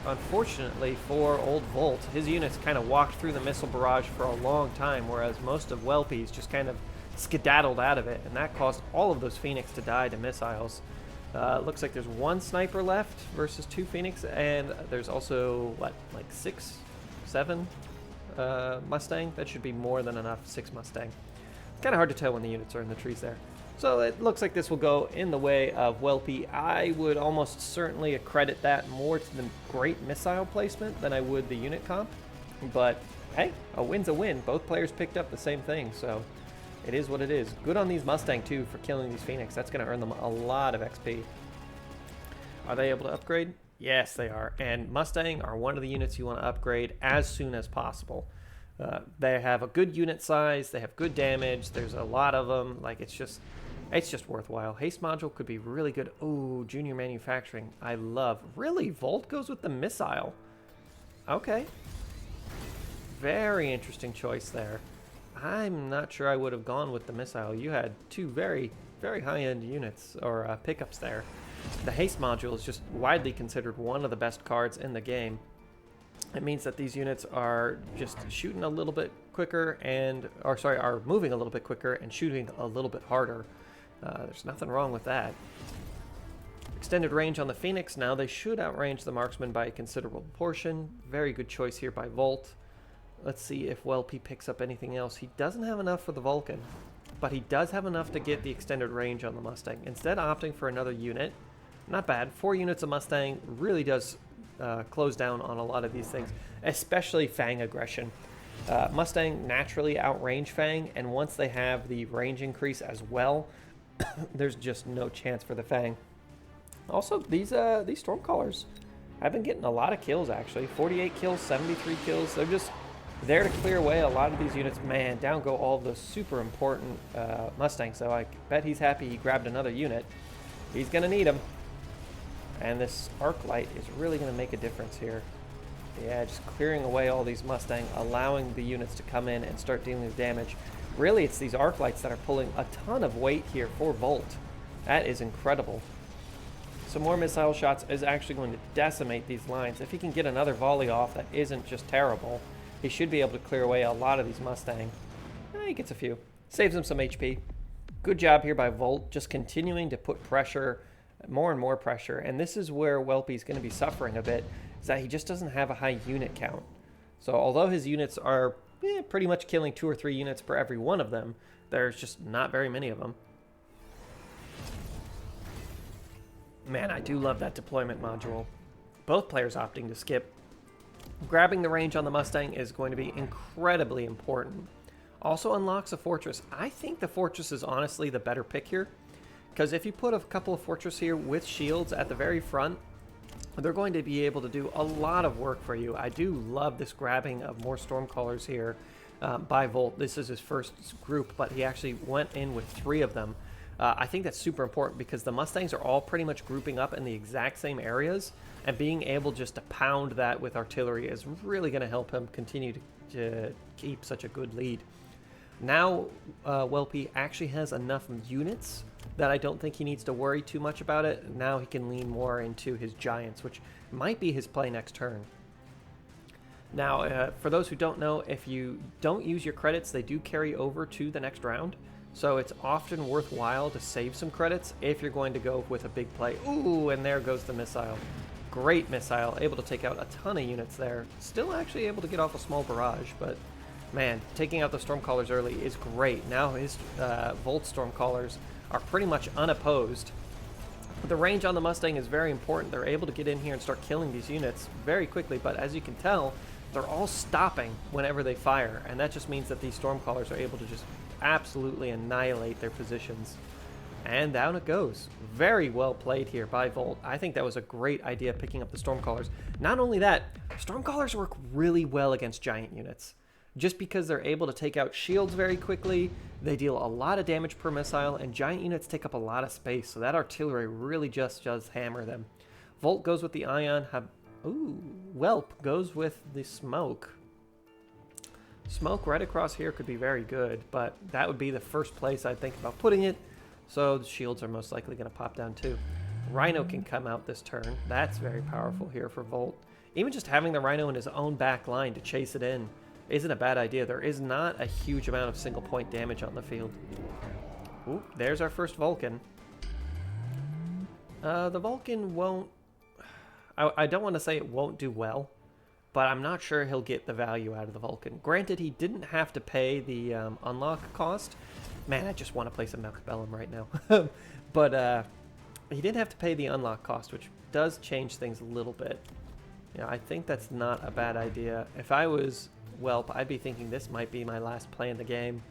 Unfortunately for old Volt, his units kind of walked through the missile barrage for a long time, whereas most of Welpe's just kind of skedaddled out of it, and that caused all of those Phoenix to die to missiles. Looks like there's 1 sniper left versus 2 Phoenix, and there's also, what, like 6 7 Mustang. That should be more than enough. 6 Mustang. It's kind of hard to tell when the units are in the trees there. So it looks like this will go in the way of Welpe. I would almost certainly accredit that more to the great missile placement than I would the unit comp. But hey, a win's a win. Both players picked up the same thing, so it is what it is. Good on these Mustang too for killing these Phoenix. That's going to earn them a lot of XP. Are they able to upgrade? Yes, they are. And Mustang are one of the units you want to upgrade as soon as possible. They have a good unit size. They have good damage. There's a lot of them. Like, it's just worthwhile. Haste module could be really good. Oh, junior manufacturing. I love. Really? Volt goes with the missile. Okay. Very interesting choice there. I'm not sure I would have gone with the missile. You had two very, very high-end units or pickups there. The haste module is just widely considered one of the best cards in the game. It means that these units are just shooting a little bit quicker and, are moving a little bit quicker and shooting a little bit harder. There's nothing wrong with that. Extended range on the Phoenix. Now they should outrange the marksman by a considerable portion. Very good choice here by Volt. Let's see if Welpe picks up anything else. He doesn't have enough for the Vulcan, but he does have enough to get the extended range on the Mustang. Instead opting for another unit. Not bad. 4 units of Mustang really does close down on a lot of these things, especially Fang aggression. Mustang naturally outrange Fang, and once they have the range increase as well, there's just no chance for the Fang. Also, these Stormcallers have been getting a lot of kills, actually. 48 kills, 73 kills. They're just there to clear away a lot of these units. Man, down go all the super important Mustangs, so I bet he's happy he grabbed another unit. He's going to need them. And this arc light is really going to make a difference here. Yeah, just clearing away all these Mustang, allowing the units to come in and start dealing with damage. Really, it's these arc lights that are pulling a ton of weight here for Volt. That is incredible. Some more missile shots is actually going to decimate these lines. If he can get another volley off that isn't just terrible, he should be able to clear away a lot of these Mustang. He gets a few. Saves him some HP. Good job here by Volt, just continuing to put pressure, more and more pressure. And this is where Welpe is going to be suffering a bit, is that he just doesn't have a high unit count. So although his units are pretty much killing 2 or 3 units per every one of them, there's just not very many of them. Man, I do love that deployment module. Both players opting to skip. Grabbing the range on the Mustang is going to be incredibly important. Also unlocks a fortress. I think the fortress is honestly the better pick here, because if you put a couple of fortresses here with shields at the very front, they're going to be able to do a lot of work for you. I do love this grabbing of more Stormcallers here by Volt. This is his first group, but he actually went in with 3 of them. I think that's super important because the Mustangs are all pretty much grouping up in the exact same areas, and being able just to pound that with artillery is really going to help him continue to keep such a good lead. Now, Welpe actually has enough units that I don't think he needs to worry too much about it. Now he can lean more into his Giants, which might be his play next turn. Now, for those who don't know, if you don't use your credits, they do carry over to the next round. So it's often worthwhile to save some credits if you're going to go with a big play. Ooh, and there goes the missile. Great missile, able to take out a ton of units there. Still actually able to get off a small barrage, but man, taking out the Stormcallers early is great. Now his Volt Stormcallers are pretty much unopposed. The range on the Mustang is very important. They're able to get in here and start killing these units very quickly, but as you can tell, they're all stopping whenever they fire, and that just means that these Stormcallers are able to just absolutely annihilate their positions. And down it goes. Very well played here by Volt. I think that was a great idea, picking up the Stormcallers. Not only that, Stormcallers work really well against giant units. Just because they're able to take out shields very quickly, they deal a lot of damage per missile, and giant units take up a lot of space, so that artillery really just does hammer them. Volt goes with the Ion. Ooh, Welp goes with the Smoke. Smoke right across here could be very good, but that would be the first place I'd think about putting it, so the shields are most likely going to pop down too. Rhino can come out this turn. That's very powerful here for Volt. Even just having the Rhino in his own back line to chase it in isn't a bad idea. There is not a huge amount of single point damage on the field. Ooh, there's our first Vulcan. The Vulcan won't... I don't want to say it won't do well, but I'm not sure he'll get the value out of the Vulcan. Granted, he didn't have to pay the unlock cost. Man, I just want to play some Measures-Mechabellum right now. But he did have to pay the unlock cost, which does change things a little bit. Yeah, I think that's not a bad idea. If I was Whelp, I'd be thinking this might be my last play in the game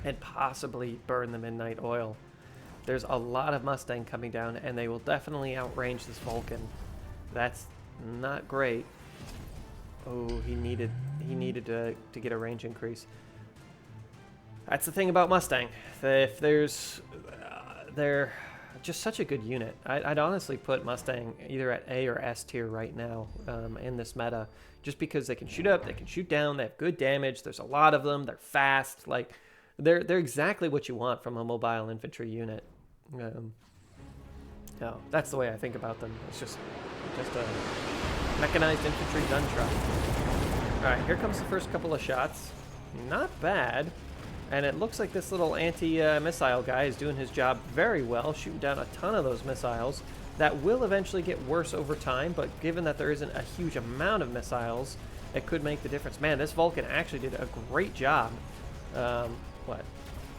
and possibly burn the Midnight Oil. There's a lot of Mustang coming down, and they will definitely outrange this Vulcan. That's not great. Oh, he needed to get a range increase. That's the thing about Mustang. If they're just such a good unit. I'd honestly put Mustang either at A or S tier right now in this meta, just because they can shoot up, they can shoot down, they have good damage. There's a lot of them. They're fast. Like they're exactly what you want from a mobile infantry unit. No, that's the way I think about them. It's just a mechanized infantry gun truck. All right, here comes the first couple of shots. Not bad. And it looks like this little anti-missile guy is doing his job very well, shooting down a ton of those missiles. That will eventually get worse over time, but given that there isn't a huge amount of missiles, it could make the difference. Man, this Vulcan actually did a great job. What?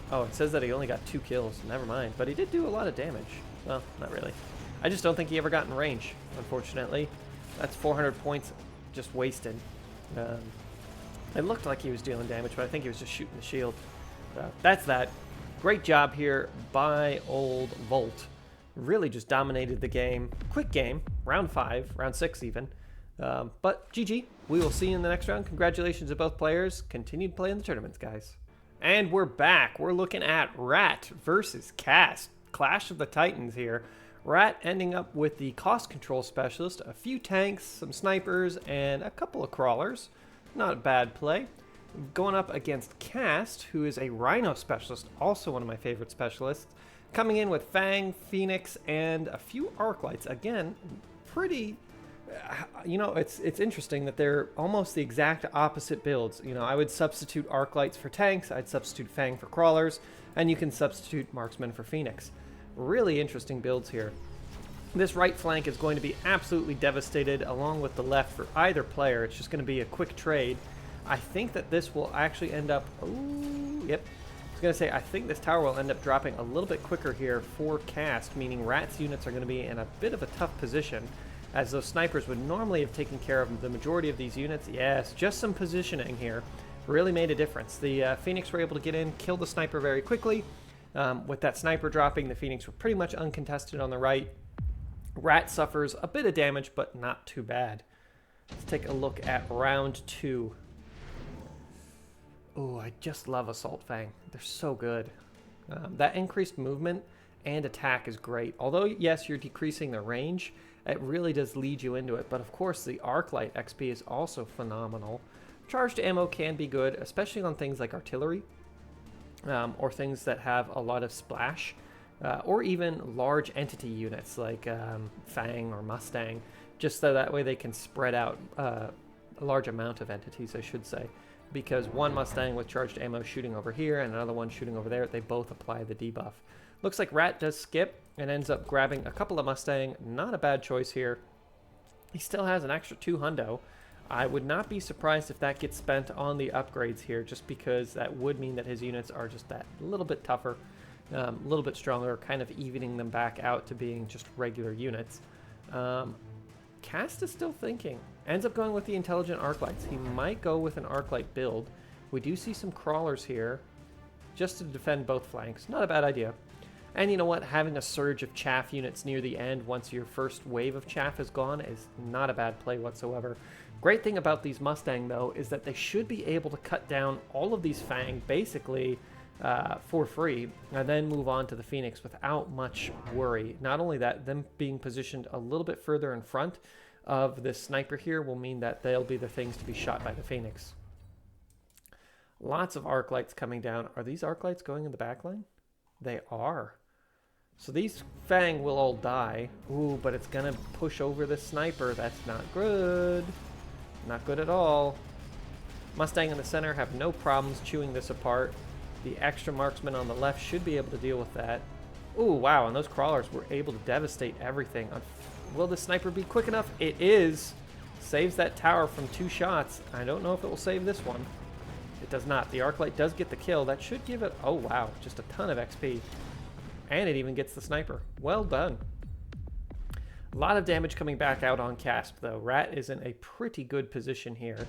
Oh, it says that he only got 2 kills. Never mind. But he did do a lot of damage. Well, not really. I just don't think he ever got in range, unfortunately. That's 400 points just wasted. It looked like he was dealing damage, but I think he was just shooting the shield. That's that. Great job here by old Volt. Really just dominated the game. Quick game. Round 5. Round 6 even. But GG. We will see you in the next round. Congratulations to both players. Continue playing the tournaments, guys. And we're back. We're looking at Rat versus Cast. Clash of the Titans here. Rat ending up with the cost control specialist, a few tanks, some snipers, and a couple of crawlers. Not a bad play. Going up against Cast, who is a Rhino specialist, also one of my favorite specialists. Coming in with Fang, Phoenix, and a few Arc Lights. Again, pretty... You know, it's interesting that they're almost the exact opposite builds. You know, I would substitute Arc Lights for tanks, I'd substitute Fang for crawlers, and you can substitute Marksman for Phoenix. Really interesting builds here. This right flank is going to be absolutely devastated along with the left for either player. It's just going to be a quick trade. I think that this will actually end up... Ooh, yep. I was going to say, I think this tower will end up dropping a little bit quicker here for Cast, meaning Rat's units are going to be in a bit of a tough position, as those snipers would normally have taken care of the majority of these units. Yes, just some positioning here really made a difference. The Phoenix were able to get in, kill the sniper very quickly. With that sniper dropping, the Phoenix were pretty much uncontested on the right. Rat suffers a bit of damage, but not too bad. Let's take a look at round 2. Oh, I just love Assault Fang. They're so good. That increased movement and attack is great. Although, yes, you're decreasing the range, it really does lead you into it. But of course, the Arc Light XP is also phenomenal. Charged ammo can be good, especially on things like artillery, or things that have a lot of splash. Or even large entity units like Fang or Mustang, just so that way they can spread out a large amount of entities, I should say. Because one Mustang with charged ammo shooting over here and another one shooting over there, they both apply the debuff. Looks like Rat does skip and ends up grabbing a couple of Mustang. Not a bad choice here. He still has an extra 2 hundo. I would not be surprised if that gets spent on the upgrades here, just because that would mean that his units are just that little bit tougher. A little bit stronger, kind of evening them back out to being just regular units. Cast is still thinking. Ends up going with the Intelligent Arc Lights. He might go with an Arc Light build. We do see some crawlers here, just to defend both flanks. Not a bad idea. And you know what? Having a surge of chaff units near the end once your first wave of chaff is gone is not a bad play whatsoever. Great thing about these Mustang, though, is that they should be able to cut down all of these Fang, basically, for free, and then move on to the Phoenix without much worry. Not only that, them being positioned a little bit further in front of this sniper here will mean that they'll be the things to be shot by the Phoenix. Lots of Arc Lights coming down. Are these Arc Lights going in the back line? They are. So these Fang will all die. Ooh, but it's gonna push over the sniper. That's not good. Not good at all. Mustang in the center have no problems chewing this apart. The extra marksman on the left should be able to deal with that. Ooh, wow, and those crawlers were able to devastate everything. Will the sniper be quick enough? It is. Saves that tower from 2 shots. I don't know if it will save this one. It does not. The arc light does get the kill. That should give it, oh wow, just a ton of XP. And it even gets the sniper. Well done. A lot of damage coming back out on Casp though. Rat is in a pretty good position here.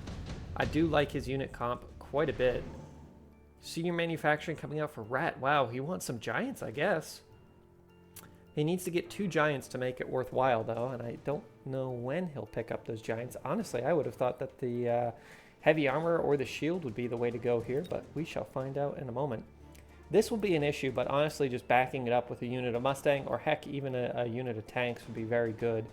I do like his unit comp quite a bit. Senior manufacturing coming out for Rat. Wow, he wants some giants, I guess. He needs to get 2 giants to make it worthwhile though, and I don't know when he'll pick up those giants. Honestly, I would have thought that the heavy armor or the shield would be the way to go here, but we shall find out in a moment. This will be an issue, but honestly just backing it up with a unit of Mustang, or heck, even a unit of tanks would be very good.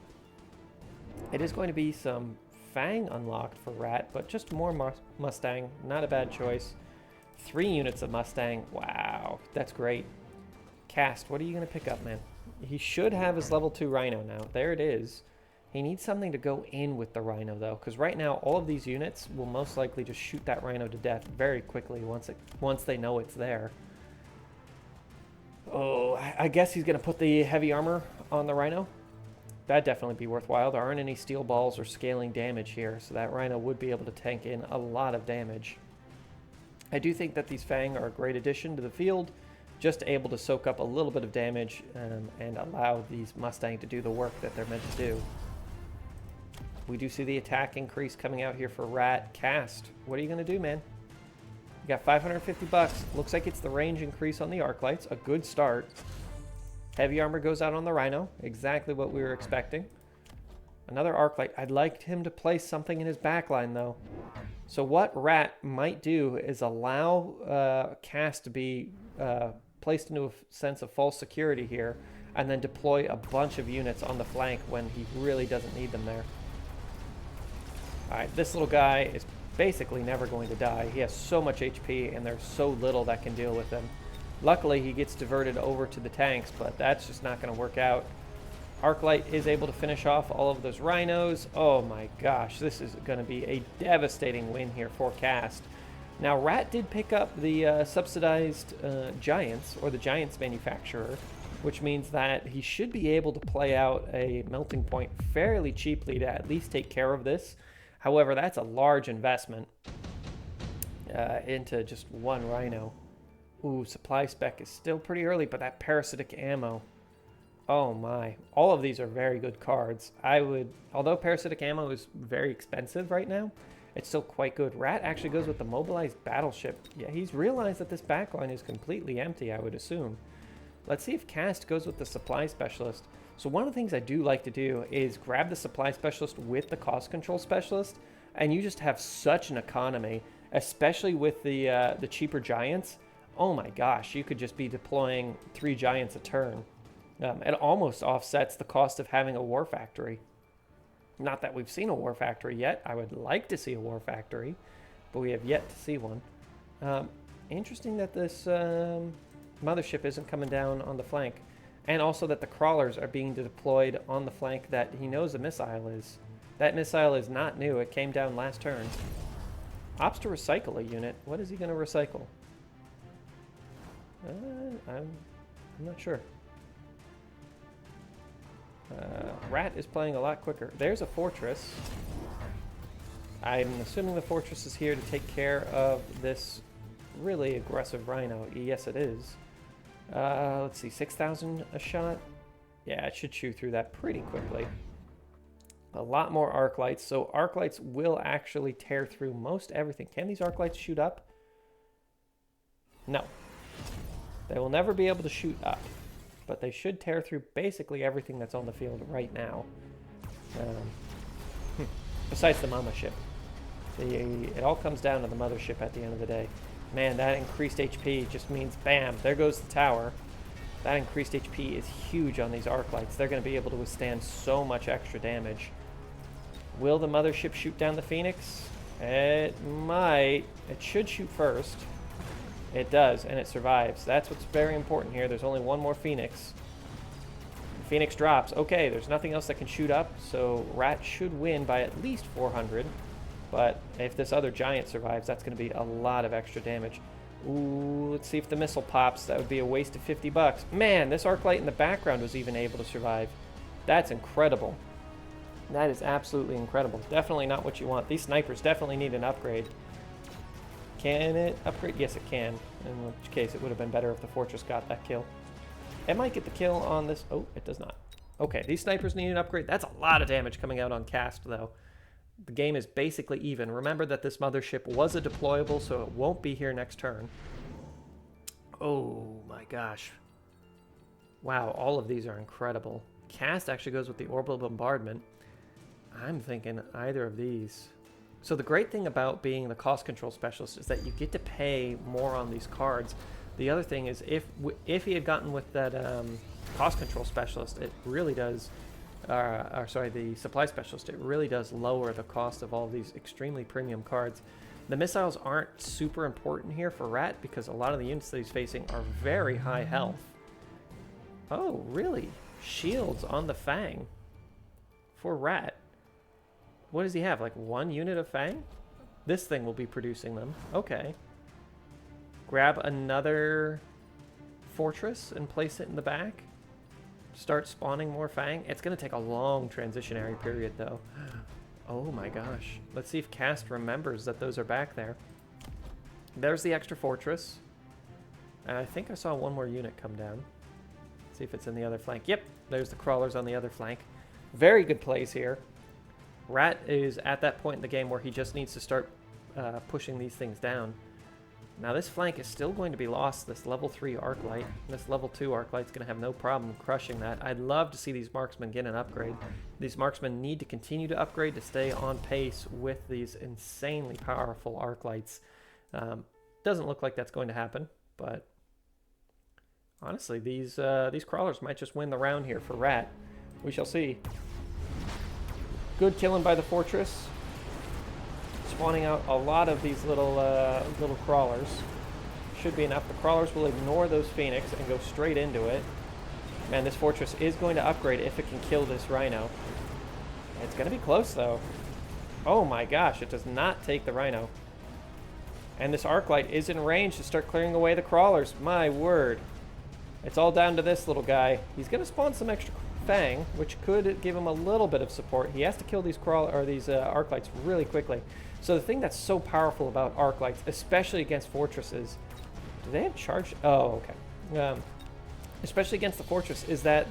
It is going to be some Fang unlocked for Rat, but just more Mustang, not a bad choice. 3 units of Mustang, wow, that's great. Cast, what are you going to pick up, man? He should have his level 2 Rhino now. There it is. He needs something to go in with the Rhino, though, because right now all of these units will most likely just shoot that Rhino to death very quickly once they know it's there. Oh, I guess he's going to put the heavy armor on the Rhino. That'd definitely be worthwhile. There aren't any steel balls or scaling damage here, so that Rhino would be able to tank in a lot of damage. I do think that these Fang are a great addition to the field, just able to soak up a little bit of damage and allow these Mustang to do the work that they're meant to do. We do see the attack increase coming out here for Rat. Cast, what are you going to do, man? You got 550 bucks. Looks like it's the range increase on the arc lights. A good start. Heavy armor goes out on the Rhino. Exactly what we were expecting. Another arc light. I'd like him to place something in his backline, though. So what Rat might do is allow Cast to be placed into a sense of false security here, and then deploy a bunch of units on the flank when he really doesn't need them there. Alright, this little guy is basically never going to die. He has so much HP, and there's so little that can deal with him. Luckily, he gets diverted over to the tanks, but that's just not going to work out. Arclight is able to finish off all of those rhinos. Oh my gosh, this is going to be a devastating win here for Cast. Now, Rat did pick up the subsidized Giants, or the Giants manufacturer, which means that he should be able to play out a melting point fairly cheaply to at least take care of this. However, that's a large investment into just one rhino. Ooh, supply spec is still pretty early, but that parasitic ammo. Oh my. All of these are very good cards. Although parasitic ammo is very expensive right now, it's still quite good. Rat actually goes with the mobilized battleship. Yeah, he's realized that this backline is completely empty, I would assume. Let's see if Cast goes with the supply specialist. So one of the things I do like to do is grab the supply specialist with the cost control specialist, and you just have such an economy, especially with the cheaper giants. Oh my gosh, you could just be deploying 3 giants a turn. It almost offsets the cost of having a war factory. Not that we've seen a war factory yet. I would like to see a war factory, but we have yet to see one. Interesting that this mothership isn't coming down on the flank. And also that the crawlers are being deployed on the flank that he knows a missile is. That missile is not new. It came down last turn. Opts to recycle a unit. What is he going to recycle? I'm not sure. Rat is playing a lot quicker. There's a fortress. I'm assuming the fortress is here to take care of this really aggressive rhino. Yes, it is. Let's see, 6,000 a shot? Yeah, it should chew through that pretty quickly. A lot more arc lights, so arc lights will actually tear through most everything. Can these arc lights shoot up? No. They will never be able to shoot up, but they should tear through basically everything that's on the field right now. Besides the mama ship. It all comes down to the mothership at the end of the day. Man, that increased HP just means, bam, there goes the tower. That increased HP is huge on these arc lights. They're going to be able to withstand so much extra damage. Will the mothership shoot down the Phoenix? It might. It should shoot first. It does, and it survives. That's what's very important here. There's only one more Phoenix. Phoenix drops. Okay, there's nothing else that can shoot up, so Rat should win by at least 400. But if this other giant survives, that's going to be a lot of extra damage. Ooh, let's see if the missile pops. That would be a waste of 50 bucks. Man, this arc light in the background was even able to survive. That's incredible. That is absolutely incredible. Definitely not what you want. These snipers definitely need an upgrade. Can it upgrade? Yes, it can. In which case, it would have been better if the fortress got that kill. It might get the kill on this. Oh, it does not. Okay, these snipers need an upgrade. That's a lot of damage coming out on cast, though. The game is basically even. Remember that this mothership was a deployable, so it won't be here next turn. Oh my gosh. Wow, all of these are incredible. Cast actually goes with the orbital bombardment. I'm thinking either of these. So the great thing about being the cost control specialist is that you get to pay more on these cards. The other thing is if he had gotten with that cost control specialist, it really does, the supply specialist, it really does lower the cost of all of these extremely premium cards. The missiles aren't super important here for Rat because a lot of the units that he's facing are very high health. Oh, really? Shields on the Fang for Rat. What does he have? Like 1 unit of Fang? This thing will be producing them. Okay. Grab another fortress and place it in the back. Start spawning more Fang. It's going to take a long transitionary period, though. Oh my gosh. Let's see if Cast remembers that those are back there. There's the extra fortress. And I think I saw 1 more unit come down. See if it's in the other flank. Yep, there's the crawlers on the other flank. Very good plays here. Rat is at that point in the game where he just needs to start pushing these things down. Now this flank is still going to be lost, this level 3 arc light. This level 2 arc light's going to have no problem crushing that. I'd love to see these marksmen get an upgrade. These marksmen need to continue to upgrade to stay on pace with these insanely powerful arc lights. Doesn't look like that's going to happen, but honestly, these crawlers might just win the round here for Rat. We shall see. Good killing by the fortress. Spawning out a lot of these little crawlers. Should be enough. The crawlers will ignore those Phoenix and go straight into it. Man, this fortress is going to upgrade if it can kill this Rhino. It's going to be close, though. Oh my gosh, it does not take the Rhino. And this arc light is in range to start clearing away the crawlers. My word. It's all down to this little guy. He's going to spawn some extra Fang, which could give him a little bit of support. He has to kill these arc lights really quickly. So the thing that's so powerful about arc lights, especially against fortresses, do they have charge? Oh, okay. Especially against the fortress, is that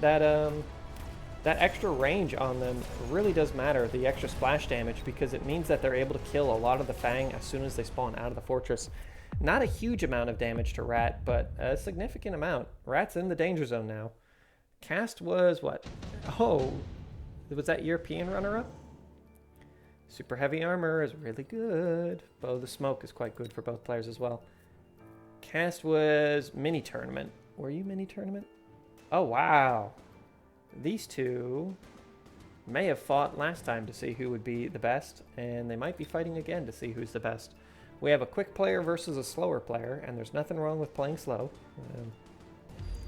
extra range on them really does matter. The extra splash damage, because it means that they're able to kill a lot of the Fang as soon as they spawn out of the fortress. Not a huge amount of damage to Rat, but a significant amount. Rat's in the danger zone now. Cast was what? Oh, was that European runner-up? Super heavy armor is really good. Bow the smoke is quite good for both players as well. Cast was mini tournament. Were you mini tournament? Oh, wow. These two may have fought last time to see who would be the best, and they might be fighting again to see who's the best. We have a quick player versus a slower player, and there's nothing wrong with playing slow.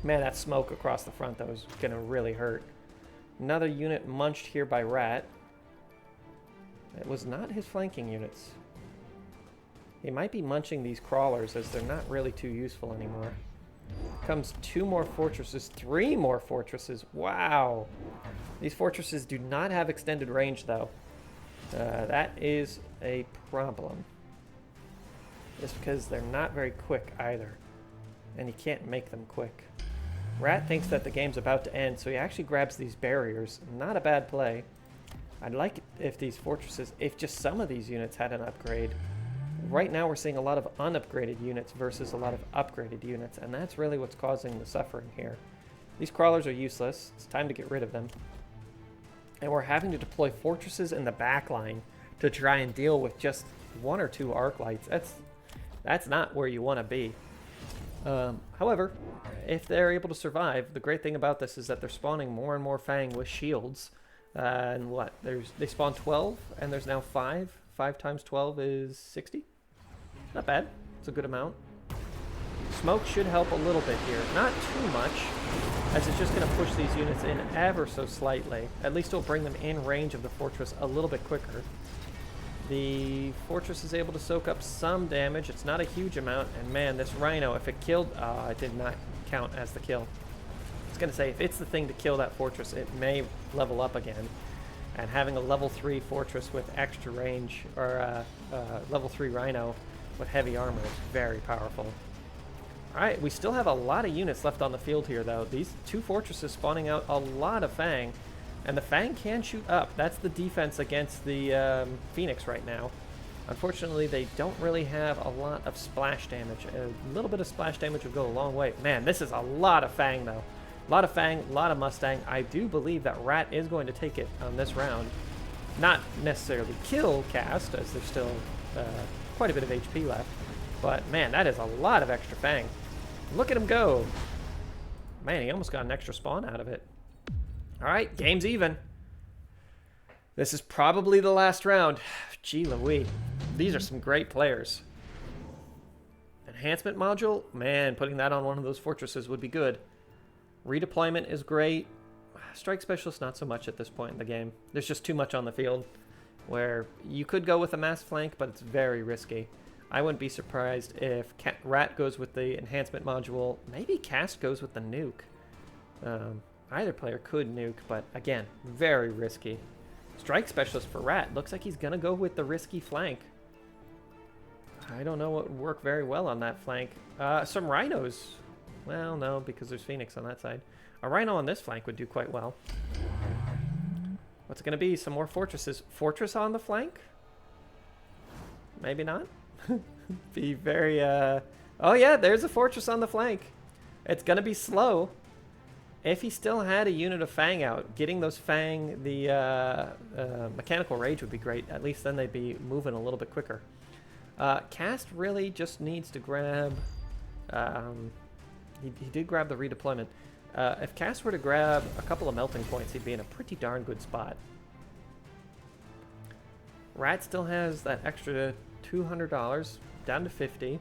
Man, that smoke across the front, that was going to really hurt. Another unit munched here by Rat. It was not his flanking units. He might be munching these crawlers as they're not really too useful anymore. Comes 2 more fortresses, 3 more fortresses. Wow. These fortresses do not have extended range, though. That is a problem. Just because they're not very quick either. And you can't make them quick. Rat thinks that the game's about to end, so he actually grabs these barriers. Not a bad play. I'd like it if these fortresses, if just some of these units had an upgrade. Right now we're seeing a lot of unupgraded units versus a lot of upgraded units, and that's really what's causing the suffering here. These crawlers are useless. It's time to get rid of them. And we're having to deploy fortresses in the back line to try and deal with just 1 or 2 arc lights. That's not where you want to be. However, if they're able to survive, the great thing about this is that they're spawning more and more Fang with shields. And what? They spawn 12, and there's now 5. 5 times 12 is 60. Not bad. It's a good amount. Smoke should help a little bit here. Not too much, as it's just going to push these units in ever so slightly. At least it'll bring them in range of the fortress a little bit quicker. The fortress is able to soak up some damage. It's not a huge amount. And man, this Rhino, if it killed... it did not count as the kill. I was going to say, if it's the thing to kill that fortress, it may level up again. And having a level 3 fortress with extra range, or level 3 rhino with heavy armor is very powerful. Alright, we still have a lot of units left on the field here, though. These 2 fortresses spawning out a lot of Fang. And the Fang can shoot up. That's the defense against the Phoenix right now. Unfortunately, they don't really have a lot of splash damage. A little bit of splash damage would go a long way. Man, this is a lot of Fang, though. A lot of Fang, a lot of Mustang. I do believe that Rat is going to take it on this round. Not necessarily kill Cast, as there's still quite a bit of HP left. But, man, that is a lot of extra Fang. Look at him go. Man, he almost got an extra spawn out of it. All right, game's even. This is probably the last round. Gee Louise. These are some great players. Enhancement module? Man, putting that on one of those fortresses would be good. Redeployment is great. Strike specialist, not so much at this point in the game. There's just too much on the field where you could go with a mass flank, but it's very risky. I wouldn't be surprised if Rat goes with the enhancement module. Maybe Cast goes with the nuke. Either player could nuke, but again, very risky. Strike specialist for Rat. Looks like he's going to go with the risky flank. I don't know what would work very well on that flank. Some rhinos. Well, no, because there's Phoenix on that side. A rhino on this flank would do quite well. What's it going to be? Some more fortresses. Fortress on the flank? Maybe not. Be very... Oh, yeah, there's a fortress on the flank. It's going to be slow. If he still had a unit of Fang out, getting those Fang, the mechanical rage would be great. At least then they'd be moving a little bit quicker. Cast really just needs to grab... He did grab the redeployment. If Cast were to grab a couple of melting points, he'd be in a pretty darn good spot. Rat still has that extra $200, down to $50.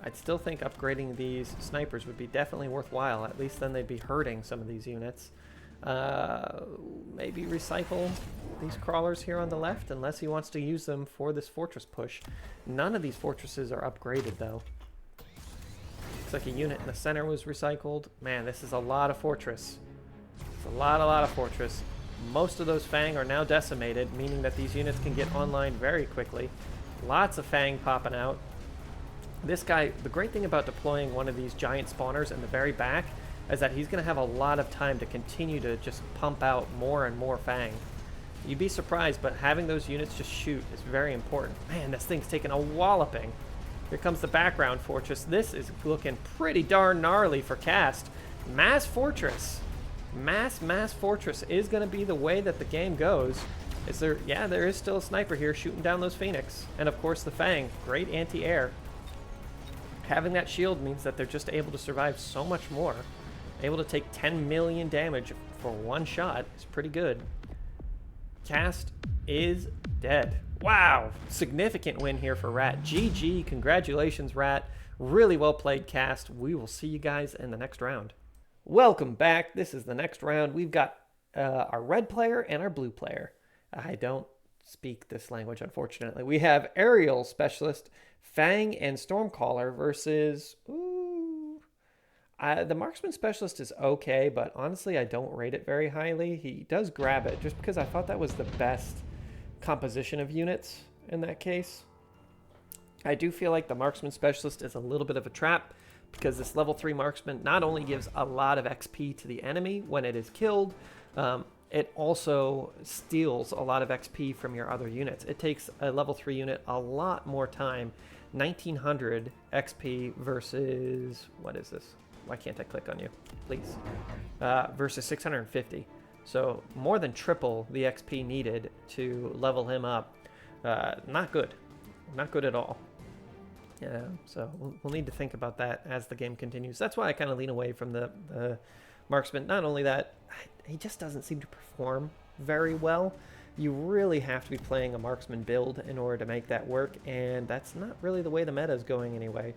I'd still think upgrading these snipers would be definitely worthwhile. At least then they'd be hurting some of these units. Maybe recycle these crawlers here on the left, unless he wants to use them for this fortress push. None of these fortresses are upgraded, though. Looks like a unit in the center was recycled. Man, this is a lot of fortress. It's a lot of fortress. Most of those Fang are now decimated, meaning that these units can get online very quickly. Lots of Fang popping out. This guy, the great thing about deploying one of these giant spawners in the very back is that he's going to have a lot of time to continue to just pump out more and more Fang. You'd be surprised, but having those units just shoot is very important. Man, this thing's taking a walloping. Here comes the background fortress. This is looking pretty darn gnarly for Cast. Mass fortress. Mass fortress is going to be the way that the game goes. Is there? Yeah, there is still a sniper here shooting down those Phoenix. And of course the Fang. Great anti-air. Having that shield means that they're just able to survive so much more. Able to take 10 million damage for one shot is pretty good. Cast is dead. Wow, significant win here for Rat. GG, congratulations, Rat. Really well played, Cast. We will see you guys in the next round. Welcome back. This is the next round. We've got our red player and our blue player. I don't speak this language, unfortunately. We have Aerial Specialist, Fang, and Stormcaller versus... the Marksman Specialist is okay, but honestly, I don't rate it very highly. He does grab it, just because I thought that was the best composition of units in that case. I do feel like the Marksman Specialist is a little bit of a trap, because this level 3 Marksman not only gives a lot of XP to the enemy when it is killed, it also steals a lot of XP from your other units. It takes a level 3 unit a lot more time. 1900 XP versus... what is this? Why can't I click on you? Please. Versus 650. So more than triple the XP needed to level him up. Not good. Not good at all. Yeah, so we'll need to think about that as the game continues. That's why I kind of lean away from the Marksman. Not only that, he just doesn't seem to perform very well. You really have to be playing a Marksman build in order to make that work, and that's not really the way the meta is going anyway.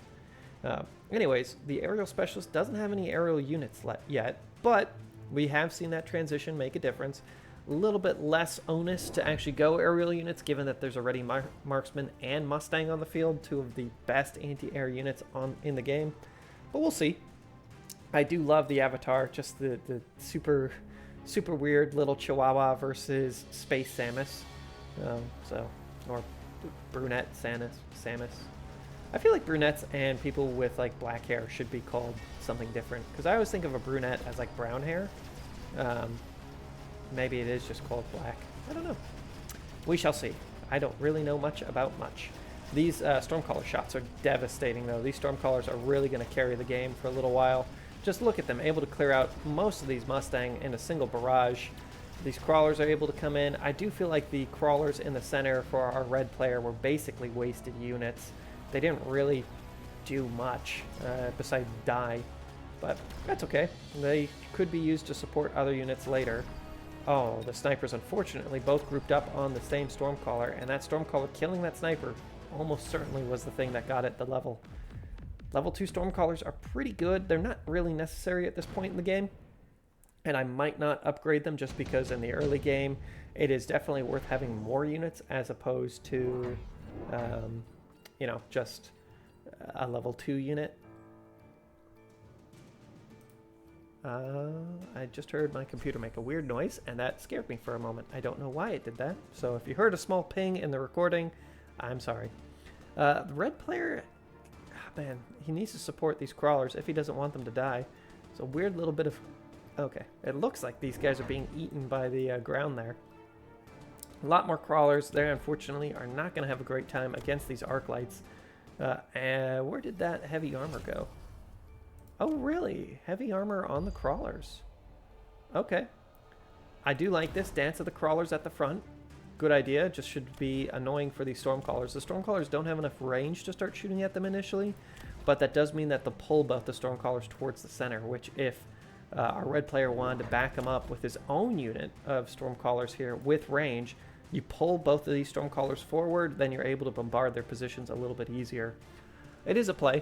Anyways, the Aerial Specialist doesn't have any aerial units yet, but we have seen that transition make a difference. A little bit less onus to actually go aerial units, given that there's already Marksman and Mustang on the field, two of the best anti-air units in the game. But we'll see. I do love the avatar, just the super super weird little Chihuahua versus Space Samus. Or brunette Samus. I feel like brunettes and people with like black hair should be called something different, because I always think of a brunette as like brown hair. Maybe it is just called black. I don't know. We shall see. I don't really know much about much. These Stormcaller shots are devastating, though. These Stormcallers are really going to carry the game for a little while. Just look at them, able to clear out most of these Mustang in a single barrage. These crawlers are able to come in. I do feel like the crawlers in the center for our red player were basically wasted units. They didn't really do much besides die, but that's okay. They could be used to support other units later. Oh, the snipers unfortunately both grouped up on the same Stormcaller, and that Stormcaller killing that sniper almost certainly was the thing that got it the level. Level 2 Stormcallers are pretty good. They're not really necessary at this point in the game, and I might not upgrade them just because in the early game it is definitely worth having more units as opposed to, you know, just a level 2 unit. I just heard my computer make a weird noise, and that scared me for a moment. I don't know why it did that. So if you heard a small ping in the recording, I'm sorry. The red player, man, he needs to support these crawlers if he doesn't want them to die. It's a weird little bit of... Okay, it looks like these guys are being eaten by the ground there. A lot more crawlers. They, unfortunately, are not going to have a great time against these arc lights. Where did that heavy armor go? Oh, really? Heavy armor on the crawlers. Okay. I do like this. Dance of the crawlers at the front. Good idea. Just should be annoying for these Stormcallers. The Stormcallers don't have enough range to start shooting at them initially, but that does mean that they'll pull both the Stormcallers towards the center, which if our red player wanted to back him up with his own unit of Stormcallers here with range, you pull both of these Stormcallers forward, then you're able to bombard their positions a little bit easier. It is a play.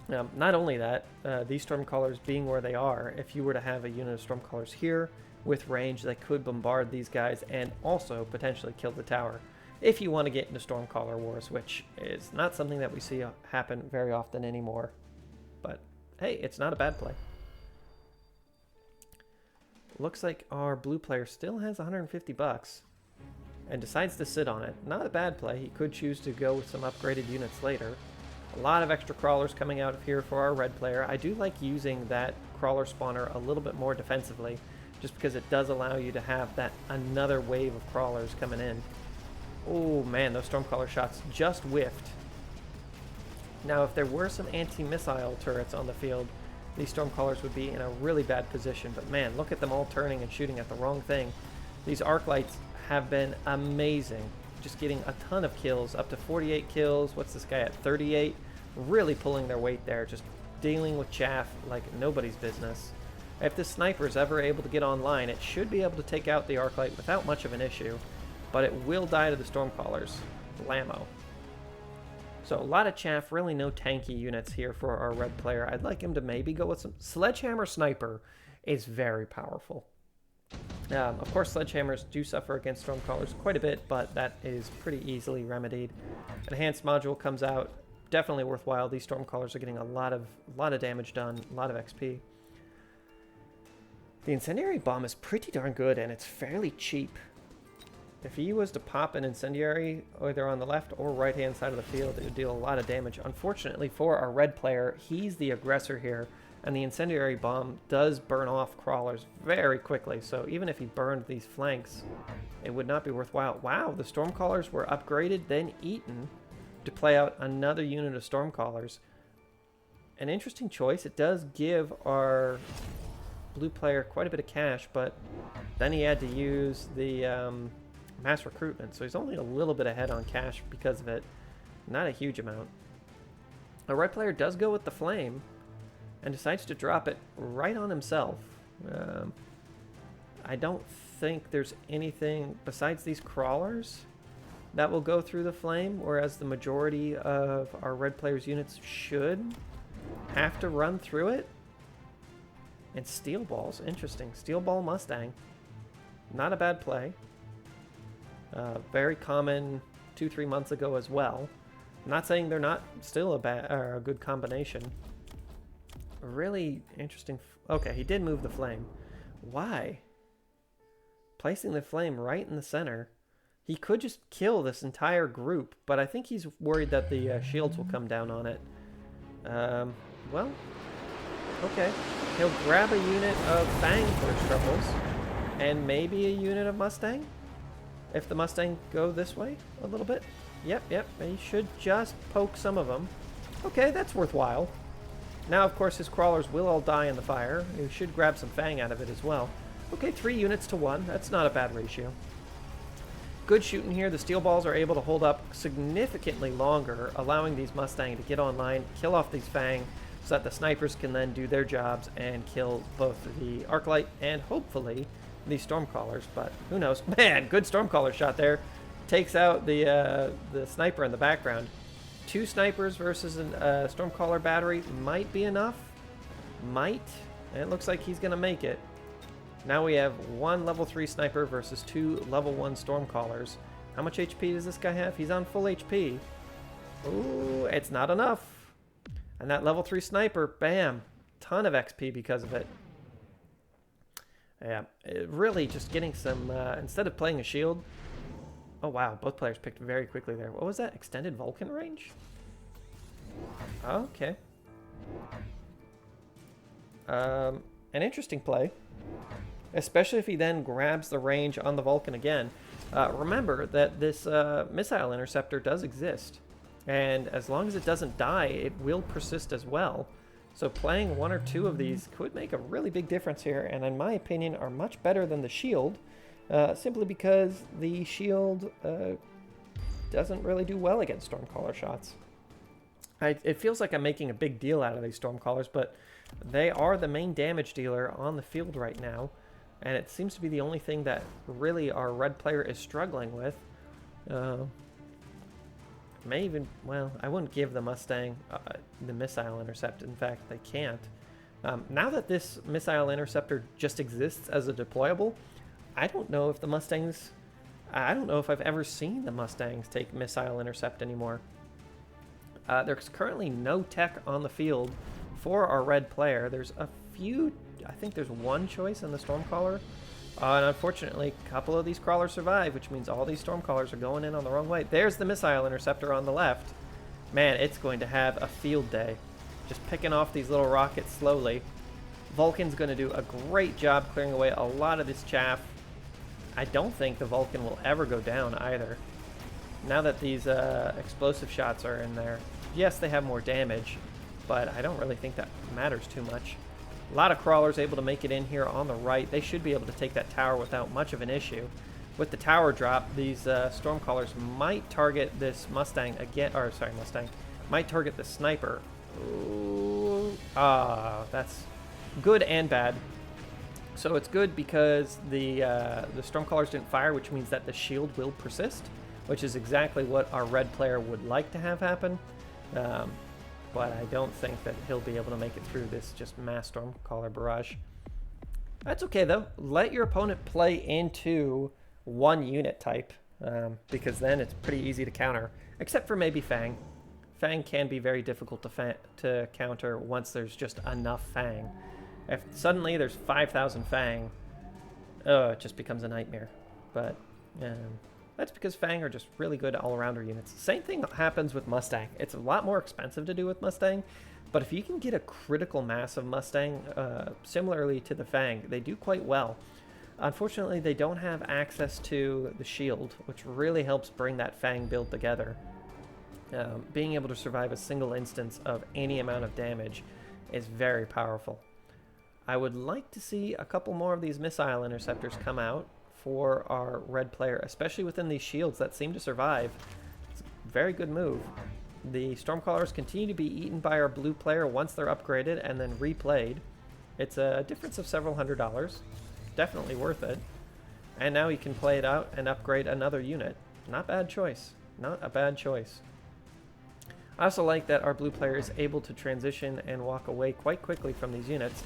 Not only that, these Stormcallers being where they are, if you were to have a unit of Stormcallers here with range, they could bombard these guys and also potentially kill the tower if you want to get into Stormcaller wars, which is not something that we see happen very often anymore. But hey, it's not a bad play. Looks like our blue player still has 150 bucks and decides to sit on it. Not a bad play. He could choose to go with some upgraded units later. A lot of extra crawlers coming out of here for our red player. I do like using that crawler spawner a little bit more defensively, just because it does allow you to have that another wave of crawlers coming in. Oh man, those Stormcaller shots just whiffed. Now if there were some anti-missile turrets on the field, these Stormcallers would be in a really bad position, but man, look at them all turning and shooting at the wrong thing. These arc lights have been amazing. Just getting a ton of kills, up to 48 kills. What's this guy at? 38. Really pulling their weight there, just dealing with chaff like nobody's business. If the sniper is ever able to get online, it should be able to take out the arc light without much of an issue, but it will die to the Stormcallers. Blammo. So a lot of chaff, really no tanky units here for our red player. I'd like him to maybe go with some... Sledgehammer Sniper is very powerful. Of course, Sledgehammers do suffer against Stormcallers quite a bit, but that is pretty easily remedied. Enhanced module comes out. Definitely worthwhile. These Stormcallers are getting a lot of damage done, a lot of XP. The Incendiary Bomb is pretty darn good, and it's fairly cheap. If he was to pop an Incendiary either on the left or right-hand side of the field, it would deal a lot of damage. Unfortunately for our red player, he's the aggressor here, and the Incendiary Bomb does burn off crawlers very quickly, so even if he burned these flanks, it would not be worthwhile. Wow, the Stormcallers were upgraded, then eaten to play out another unit of Stormcallers. An interesting choice. It does give our blue player quite a bit of cash, but then he had to use the mass recruitment, so he's only a little bit ahead on cash because of it. Not a huge amount. A red player does go with the flame and decides to drop it right on himself. I don't think there's anything besides these crawlers that will go through the flame, whereas the majority of our red player's units should have to run through it. And steel balls, interesting. Steel ball Mustang, not a bad play. Very common 2-3 months ago as well. I'm not saying they're not still a good combination. Really interesting. Okay, he did move the flame. Why? placing the flame right in the center. He could just kill this entire group, but I think he's worried that the shields will come down on it. Well, okay. He'll grab a unit of Fang first troubles, and maybe a unit of Mustang? If the Mustang go this way a little bit. Yep, he should just poke some of them. Okay, that's worthwhile. Now, of course, his crawlers will all die in the fire. He should grab some Fang out of it as well. Okay, 3 units to 1. That's not a bad ratio. Good shooting here. The steel balls are able to hold up significantly longer, allowing these Mustang to get online, kill off these Fang, so that the snipers can then do their jobs and kill both the Arclight and hopefully the Stormcallers. But who knows? Man, good Stormcaller shot there. Takes out the sniper in the background. 2 snipers versus a Stormcaller battery might be enough. Might. And it looks like he's going to make it. Now we have 1 level 3 sniper versus 2 level 1 Stormcallers. How much HP does this guy have? He's on full HP. Ooh, it's not enough. And that level 3 sniper, bam, ton of XP because of it. Yeah, really just getting some, instead of playing a shield. Oh wow, both players picked very quickly there. What was that? Extended Vulcan range? Okay. An interesting play. Especially if he then grabs the range on the Vulcan again. Remember that this missile interceptor does exist. And as long as it doesn't die, it will persist as well. So playing 1 or 2 of these could make a really big difference here, and in my opinion are much better than the shield, simply because the shield doesn't really do well against Stormcaller shots. It feels like I'm making a big deal out of these Stormcallers, but they are the main damage dealer on the field right now, and it seems to be the only thing that really our red player is struggling with. May even, well, I wouldn't give the Mustang the missile intercept. In fact, they can't. Now that this missile interceptor just exists as a deployable, I don't know if the Mustangs, I don't know if I've ever seen the Mustangs take missile intercept anymore. There's currently no tech on the field for our red player. There's a few, I think there's 1 choice in the Stormcaller. And unfortunately, a couple of these crawlers survive, which means all these Stormcallers are going in on the wrong way. There's the missile interceptor on the left. Man, it's going to have a field day. Just picking off these little rockets slowly. Vulcan's going to do a great job clearing away a lot of this chaff. I don't think the Vulcan will ever go down either. Now that these explosive shots are in there, yes, they have more damage, but I don't really think that matters too much. A lot of crawlers able to make it in here on the right. They should be able to take that tower without much of an issue. With the tower drop, these Stormcallers might target this Mustang again, or sorry, Mustang, might target the sniper. Ooh, that's good and bad. So it's good because the Stormcallers didn't fire, which means that the shield will persist, which is exactly what our red player would like to have happen. But I don't think that he'll be able to make it through this just mass Stormcaller barrage. That's okay, though. Let your opponent play into 1 unit type, because then it's pretty easy to counter, except for maybe Fang. Fang can be very difficult to counter once there's just enough Fang. If suddenly there's 5,000 Fang, it just becomes a nightmare. But that's because Fang are just really good all-rounder units. Same thing happens with Mustang. It's a lot more expensive to do with Mustang, but if you can get a critical mass of Mustang, similarly to the Fang, they do quite well. Unfortunately, they don't have access to the shield, which really helps bring that Fang build together. Being able to survive a single instance of any amount of damage is very powerful. I would like to see a couple more of these missile interceptors come out for our red player, especially within these shields that seem to survive. It's a very good move. The Stormcallers continue to be eaten by our blue player once they're upgraded and then replayed. It's a difference of several $100s. Definitely worth it. And now he can play it out and upgrade another unit. Not bad choice. Not a bad choice. I also like that our blue player is able to transition and walk away quite quickly from these units.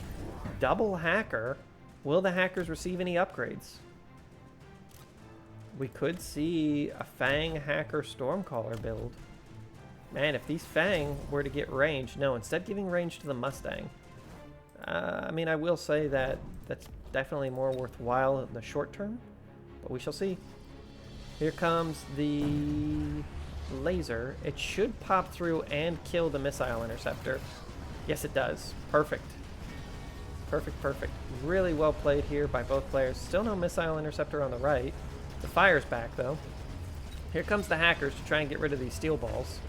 Double hacker. Will the hackers receive any upgrades? We could see a Fang hacker Stormcaller build. Man, if these Fang were to get range, no, instead giving range to the Mustang. I mean, I will say that that's definitely more worthwhile in the short term. but we shall see. Here comes the laser. It should pop through and kill the missile interceptor. Yes, it does. Perfect. Perfect, perfect. Really well played here by both players. Still no missile interceptor on the right. The fire's back, though. Here comes the hackers to try and get rid of these steel balls.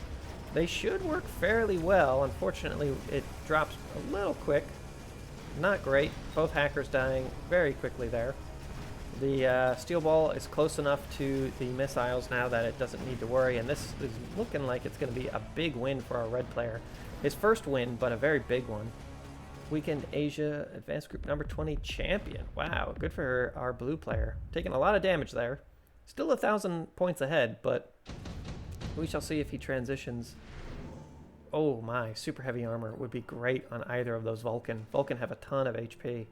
They should work fairly well. Unfortunately, it drops a little quick. Not great. Both hackers dying very quickly there. The steel ball is close enough to the missiles now that it doesn't need to worry, and this is looking like it's going to be a big win for our red player. His first win, but a very big one. Weekend Asia Advanced Group number 20 champion. Wow, good for our blue player. Taking a lot of damage there. Still 1,000 points ahead, but we shall see if he transitions. Oh my, super heavy armor would be great on either of those Vulcan. Vulcan have a ton of HP.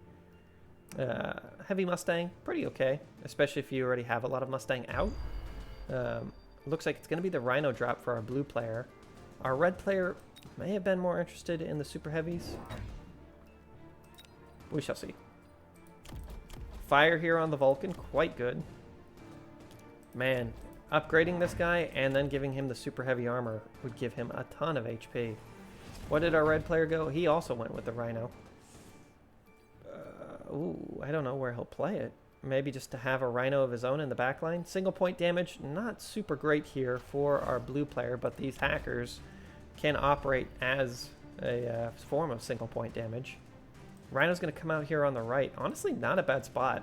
Heavy Mustang, pretty okay, especially if you already have a lot of Mustang out. Looks like it's going to be the Rhino drop for our blue player. Our red player may have been more interested in the super heavies. We shall see. Fire here on the Vulcan, quite good. Man, upgrading this guy and then giving him the super heavy armor would give him a ton of HP. What did our red player go? He also went with the Rhino. Ooh, I don't know where he'll play it. Maybe just to have a Rhino of his own in the backline. Single point damage, not super great here for our blue player, but these hackers can operate as a form of single point damage. Rhino's going to come out here on the right. Honestly, not a bad spot.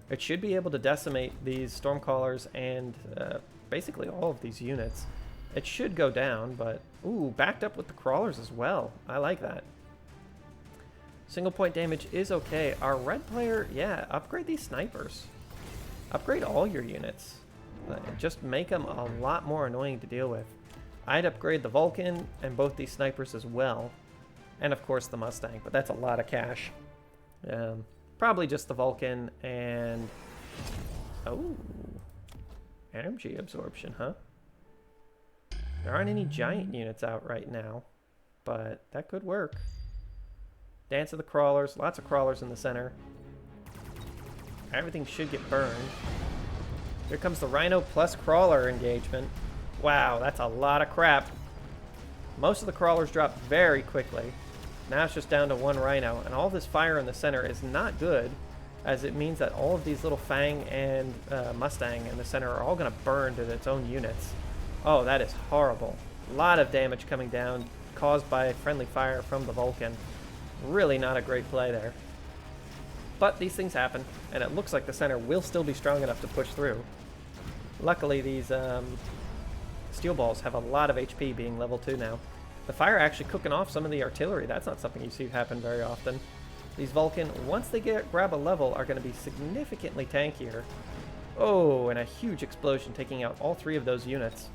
It should be able to decimate these Stormcallers and basically all of these units. It should go down, but... Ooh, backed up with the crawlers as well. I like that. Single point damage is okay. Our red player, yeah, upgrade these snipers. Upgrade all your units. Just make them a lot more annoying to deal with. I'd upgrade the Vulcan and both these snipers as well. And of course the Mustang, but that's a lot of cash. Probably just the Vulcan and... Oh, energy absorption, huh? There aren't any giant units out right now, but that could work. Dance of the crawlers, lots of crawlers in the center. Everything should get burned. Here comes the Rhino plus crawler engagement. Wow, that's a lot of crap. Most of the crawlers drop very quickly. Now it's just down to one Rhino, and all this fire in the center is not good, as it means that all of these little Fang and Mustang in the center are all going to burn to its own units. Oh, that is horrible. A lot of damage coming down, caused by friendly fire from the Vulcan. Really not a great play there. But these things happen, and it looks like the center will still be strong enough to push through. Luckily, these steel balls have a lot of HP, being level 2 now. The fire actually cooking off some of the artillery. That's not something you see happen very often. These Vulcan, once they grab a level, are going to be significantly tankier. Oh, and a huge explosion taking out all 3 of those units.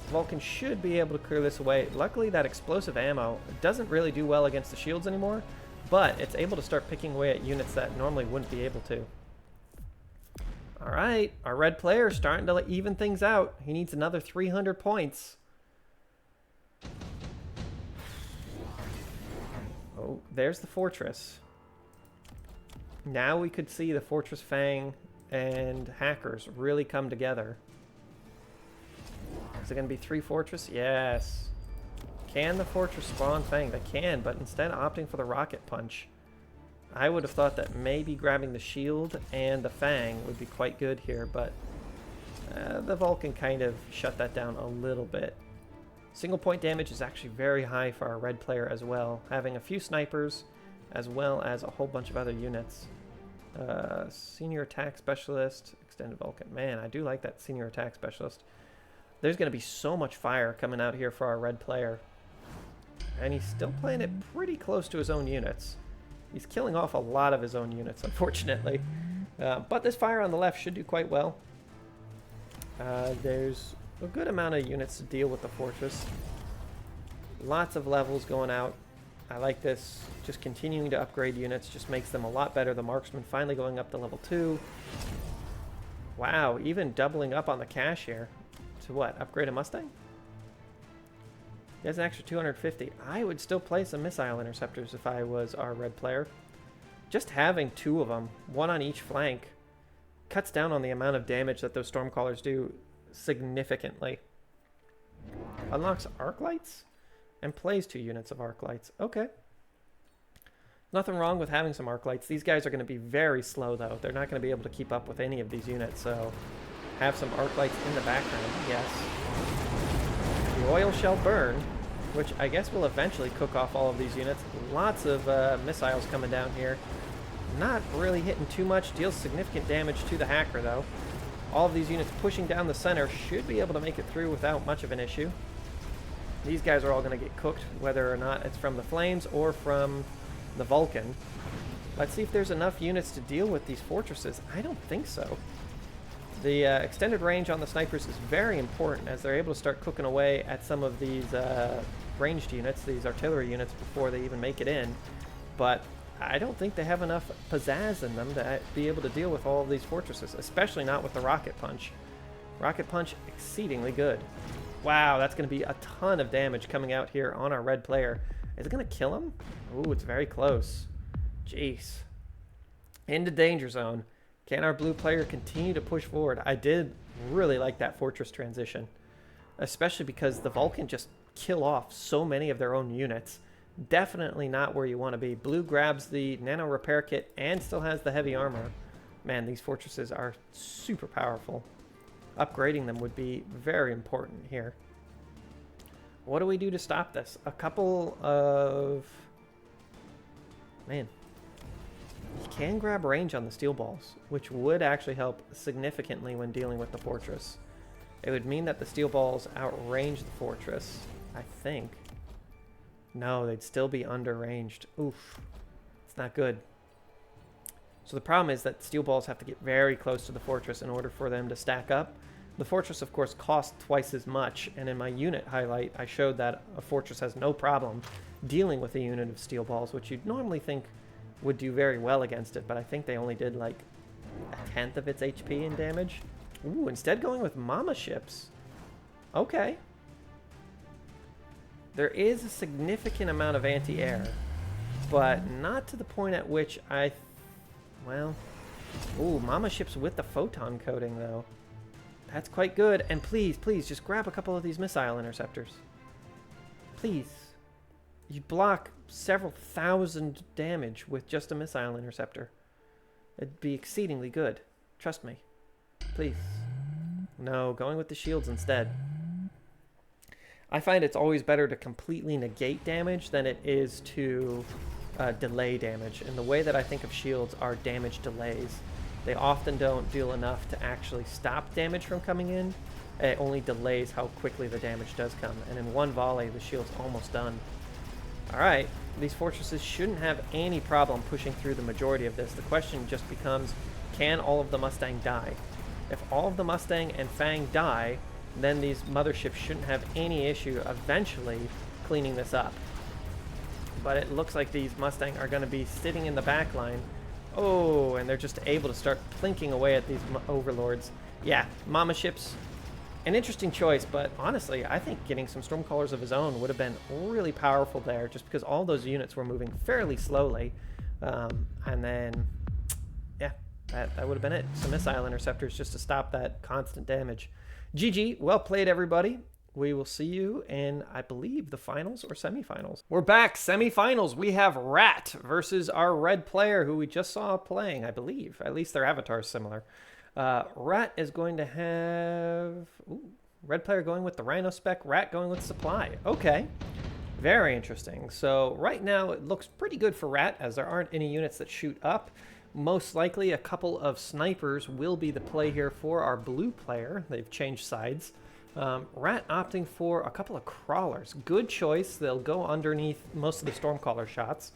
Vulcan should be able to clear this away. Luckily, that explosive ammo doesn't really do well against the shields anymore, but it's able to start picking away at units that normally wouldn't be able to. All right, our red player is starting to even things out. He needs another 300 points. Oh, there's the fortress. Now we could see the Fortress Fang and hackers really come together. Is it going to be 3 fortress? Yes. Can the fortress spawn Fang? They can, but instead opting for the rocket punch. I would have thought that maybe grabbing the shield and the Fang would be quite good here, but the Vulcan kind of shut that down a little bit. Single point damage is actually very high for our red player as well, having a few snipers as well as a whole bunch of other units. Senior attack specialist, extended Vulcan. Man, I do like that senior attack specialist. There's going to be so much fire coming out here for our red player. And he's still playing it pretty close to his own units. He's killing off a lot of his own units, unfortunately. But this fire on the left should do quite well. There's a good amount of units to deal with the fortress. Lots of levels going out. I like this. Just continuing to upgrade units just makes them a lot better. The marksman finally going up to level 2. Wow, even doubling up on the cash here. To what? Upgrade a Mustang? He has an extra 250. I would still play some missile interceptors if I was our red player. Just having 2 of them, 1 on each flank, cuts down on the amount of damage that those Stormcallers do significantly. Unlocks arc lights and plays 2 units of arc lights. Okay. Nothing wrong with having some arc lights. These guys are going to be very slow, though. They're not going to be able to keep up with any of these units, so have some arc lights in the background, yes. The oil shall burn, which I guess will eventually cook off all of these units. Lots of missiles coming down here. Not really hitting too much. Deals significant damage to the hacker, though. All of these units pushing down the center should be able to make it through without much of an issue. These guys are all going to get cooked, whether or not it's from the flames or from the Vulcan. Let's see if there's enough units to deal with these fortresses. I don't think so. The extended range on the snipers is very important, as they're able to start cooking away at some of these ranged units, these artillery units, before they even make it in. But I don't think they have enough pizzazz in them to be able to deal with all of these fortresses, especially not with the rocket punch. Rocket punch, exceedingly good. Wow, that's going to be a ton of damage coming out here on our red player. Is it going to kill him? Ooh, it's very close. Jeez. Into danger zone. Can our blue player continue to push forward? I did really like that fortress transition, especially because the Vulcan just kill off so many of their own units. Definitely not where you want to be. Blue grabs the nano repair kit and still has the heavy armor. Man, these fortresses are super powerful. Upgrading them would be very important here. What do we do to stop this? A couple of... Man. You can grab range on the steel balls, which would actually help significantly when dealing with the fortress. It would mean that the steel balls outrange the fortress, I think. No, they'd still be underranged. Oof. It's not good. So the problem is that steel balls have to get very close to the fortress in order for them to stack up. The fortress, of course, costs twice as much, and in my unit highlight, I showed that a fortress has no problem dealing with a unit of steel balls, which you'd normally think would do very well against it, but I think they only did like 1/10 of its HP in damage. Ooh, instead going with mama ships. Okay. There is a significant amount of anti-air, but not to the point at which well, ooh, mama ships with the photon coating, though. That's quite good. And please, please, just grab a couple of these missile interceptors. Please. You'd block several thousand damage with just a missile interceptor. It'd be exceedingly good. Trust me. Please. No, going with the shields instead. I find it's always better to completely negate damage than it is to delay damage. And the way that I think of shields are damage delays. They often don't deal enough to actually stop damage from coming in. It only delays how quickly the damage does come. And in one volley, the shield's almost done. Alright, these fortresses shouldn't have any problem pushing through the majority of this. The question just becomes, can all of the Mustang die? If all of the Mustang and Fang die, then these motherships shouldn't have any issue eventually cleaning this up. But it looks like these Mustang are going to be sitting in the back line. Oh, and they're just able to start plinking away at these overlords. Yeah, mama ships, an interesting choice, but honestly, I think getting some Stormcallers of his own would have been really powerful there, just because all those units were moving fairly slowly. And then, yeah, that would have been it. Some missile interceptors just to stop that constant damage. GG, well played, everybody. We will see you in, I believe, the finals or semifinals. We're back. Semifinals. We have Rat versus our red player who we just saw playing, I believe. At least their avatar is similar. Rat is going to have... Ooh, red player going with the Rhino spec. Rat going with supply. Okay. Very interesting. So right now it looks pretty good for Rat, as there aren't any units that shoot up. Most likely a couple of snipers will be the play here for our blue player. They've changed sides. Rat opting for a couple of crawlers. Good choice. They'll go underneath most of the Stormcaller shots.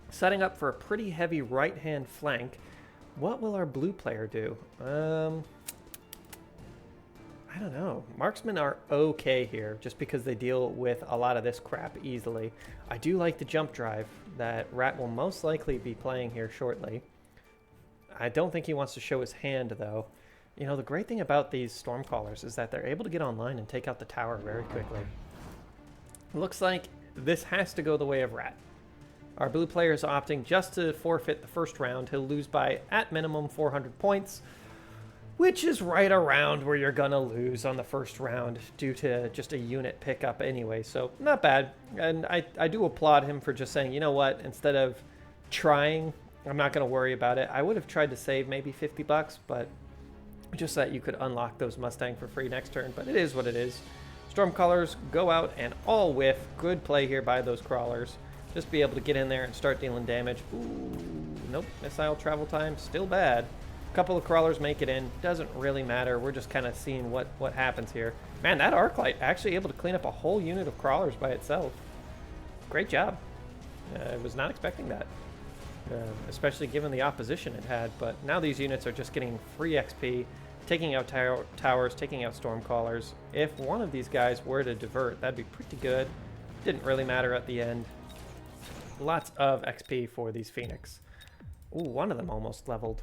Setting up for a pretty heavy right-hand flank. What will our blue player do? I don't know. Marksmen are okay here, just because they deal with a lot of this crap easily. I do like the jump drive that Rat will most likely be playing here shortly. I don't think he wants to show his hand, though. You know, the great thing about these Stormcallers is that they're able to get online and take out the tower very quickly. Looks like this has to go the way of Rat. Our blue player is opting just to forfeit the first round. He'll lose by, at minimum, 400 points, which is right around where you're going to lose on the first round due to just a unit pickup anyway. So not bad. And I do applaud him for just saying, you know what, instead of trying, I'm not going to worry about it. I would have tried to save maybe 50 bucks, but just that you could unlock those Mustang for free next turn. But it is what it is. Stormcrawlers go out and all whiff. Good play here by those crawlers. Just be able to get in there and start dealing damage. Ooh, nope. Missile travel time, still bad. A couple of crawlers make it in. Doesn't really matter. We're just kind of seeing what happens here. Man, that Arclight actually able to clean up a whole unit of crawlers by itself. Great job. I was not expecting that. Especially given the opposition it had. But now these units are just getting free XP, taking out towers, taking out Stormcrawlers. If one of these guys were to divert, that'd be pretty good. Didn't really matter at the end. Lots of XP for these Phoenix. Ooh, one of them almost leveled.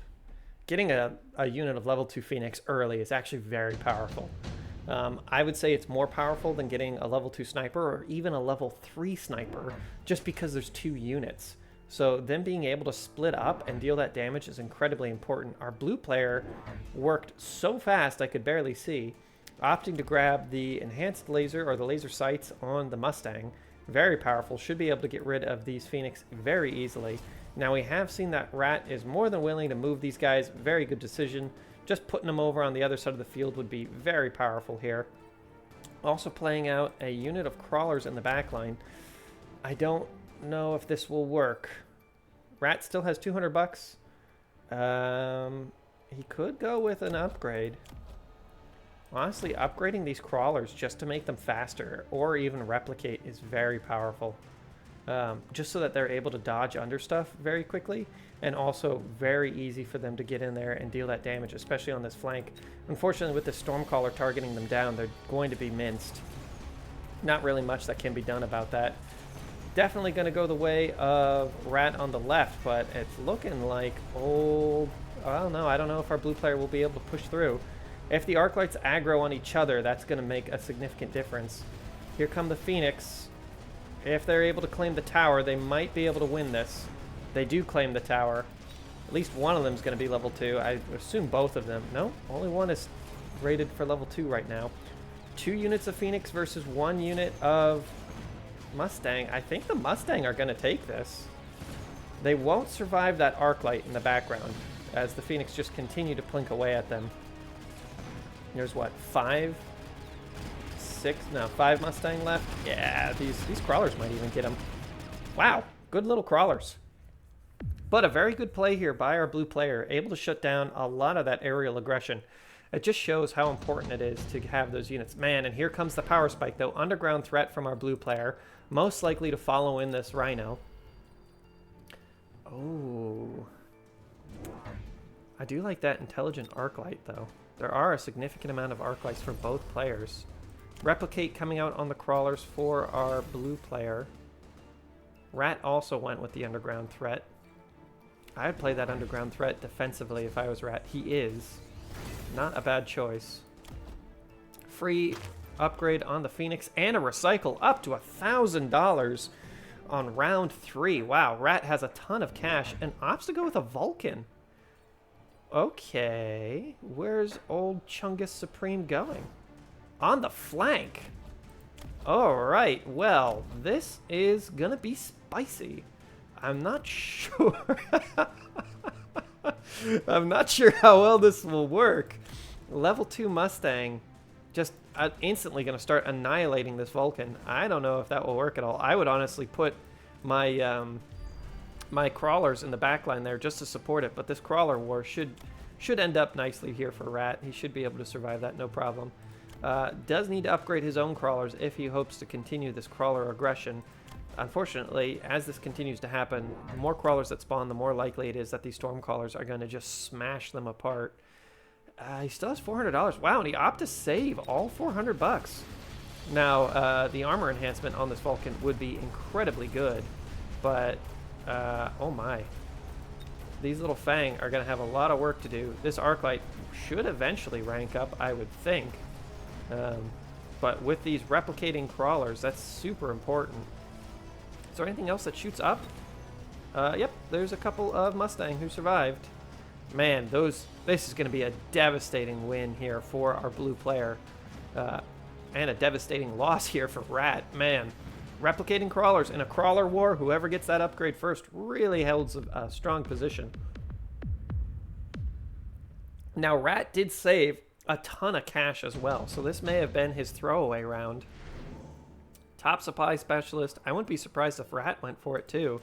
Getting a unit of level 2 Phoenix early is actually very powerful. I would say it's more powerful than getting a level 2 sniper or even a level 3 sniper, just because there's 2 units. So them being able to split up and deal that damage is incredibly important. Our blue player worked so fast I could barely see, opting to grab the enhanced laser or the laser sights on the Mustang. Very powerful, should be able to get rid of these Phoenix very easily. Now we have seen that Rat is more than willing to move these guys. Very good decision. Just putting them over on the other side of the field would be very powerful here. Also playing out a unit of crawlers in the back line. I don't know if this will work. Rat still has 200 bucks. He could go with an upgrade. Honestly, upgrading these crawlers just to make them faster or even replicate is very powerful. Just so that they're able to dodge under stuff very quickly, and also very easy for them to get in there and deal that damage, especially on this flank. Unfortunately, with the Stormcaller targeting them down, they're going to be minced. Not really much that can be done about that. Definitely going to go the way of Rat on the left, but it's looking like old... I don't know if our blue player will be able to push through. If the Arclights aggro on each other, that's going to make a significant difference. Here come the Phoenix. If they're able to claim the tower, they might be able to win this. They do claim the tower. At least one of them is going to be level 2. I assume both of them. No, only one is rated for level 2 right now. 2 units of Phoenix versus 1 unit of Mustang. I think the Mustang are going to take this. They won't survive that Arclight in the background, as the Phoenix just continue to plink away at them. There's what, 5 Mustang left? Yeah, these crawlers might even get them. Wow, good little crawlers. But a very good play here by our blue player, able to shut down a lot of that aerial aggression. It just shows how important it is to have those units. Man, and here comes the power spike, though. Underground threat from our blue player, most likely to follow in this Rhino. Oh. I do like that intelligent Arclight, though. There are a significant amount of Arclights for both players. Replicate coming out on the crawlers for our blue player. Rat also went with the underground threat. I'd play that underground threat defensively if I was Rat. He is. Not a bad choice. Free upgrade on the Phoenix and a recycle up to $1,000 on round 3. Wow, Rat has a ton of cash and opts to go with a Vulcan. Okay, where's old Chungus Supreme going? On the flank. Alright, well, this is gonna be spicy. I'm not sure. I'm not sure how well this will work. Level 2 Mustang just instantly gonna start annihilating this Vulcan. I don't know if that will work at all. I would honestly put my my crawlers in the back line there just to support it, but this crawler war should end up nicely here for Rat. He should be able to survive that, no problem. Does need to upgrade his own crawlers if he hopes to continue this crawler aggression. Unfortunately, as this continues to happen, the more crawlers that spawn, the more likely it is that these storm crawlers are going to just smash them apart. He still has $400. Wow, and he opted to save all 400 bucks. Now, the armor enhancement on this Vulcan would be incredibly good, but oh my. These little Fang are going to have a lot of work to do. This Arclight should eventually rank up, I would think. But with these replicating crawlers, that's super important. Is there anything else that shoots up? Yep, there's a couple of Mustang who survived. Man, this is going to be a devastating win here for our blue player. And a devastating loss here for Rat. Man, replicating crawlers in a crawler war, whoever gets that upgrade first really holds a strong position. Now, Rat did save a ton of cash as well, so this may have been his throwaway round. Top supply specialist. I wouldn't be surprised if Rat went for it too.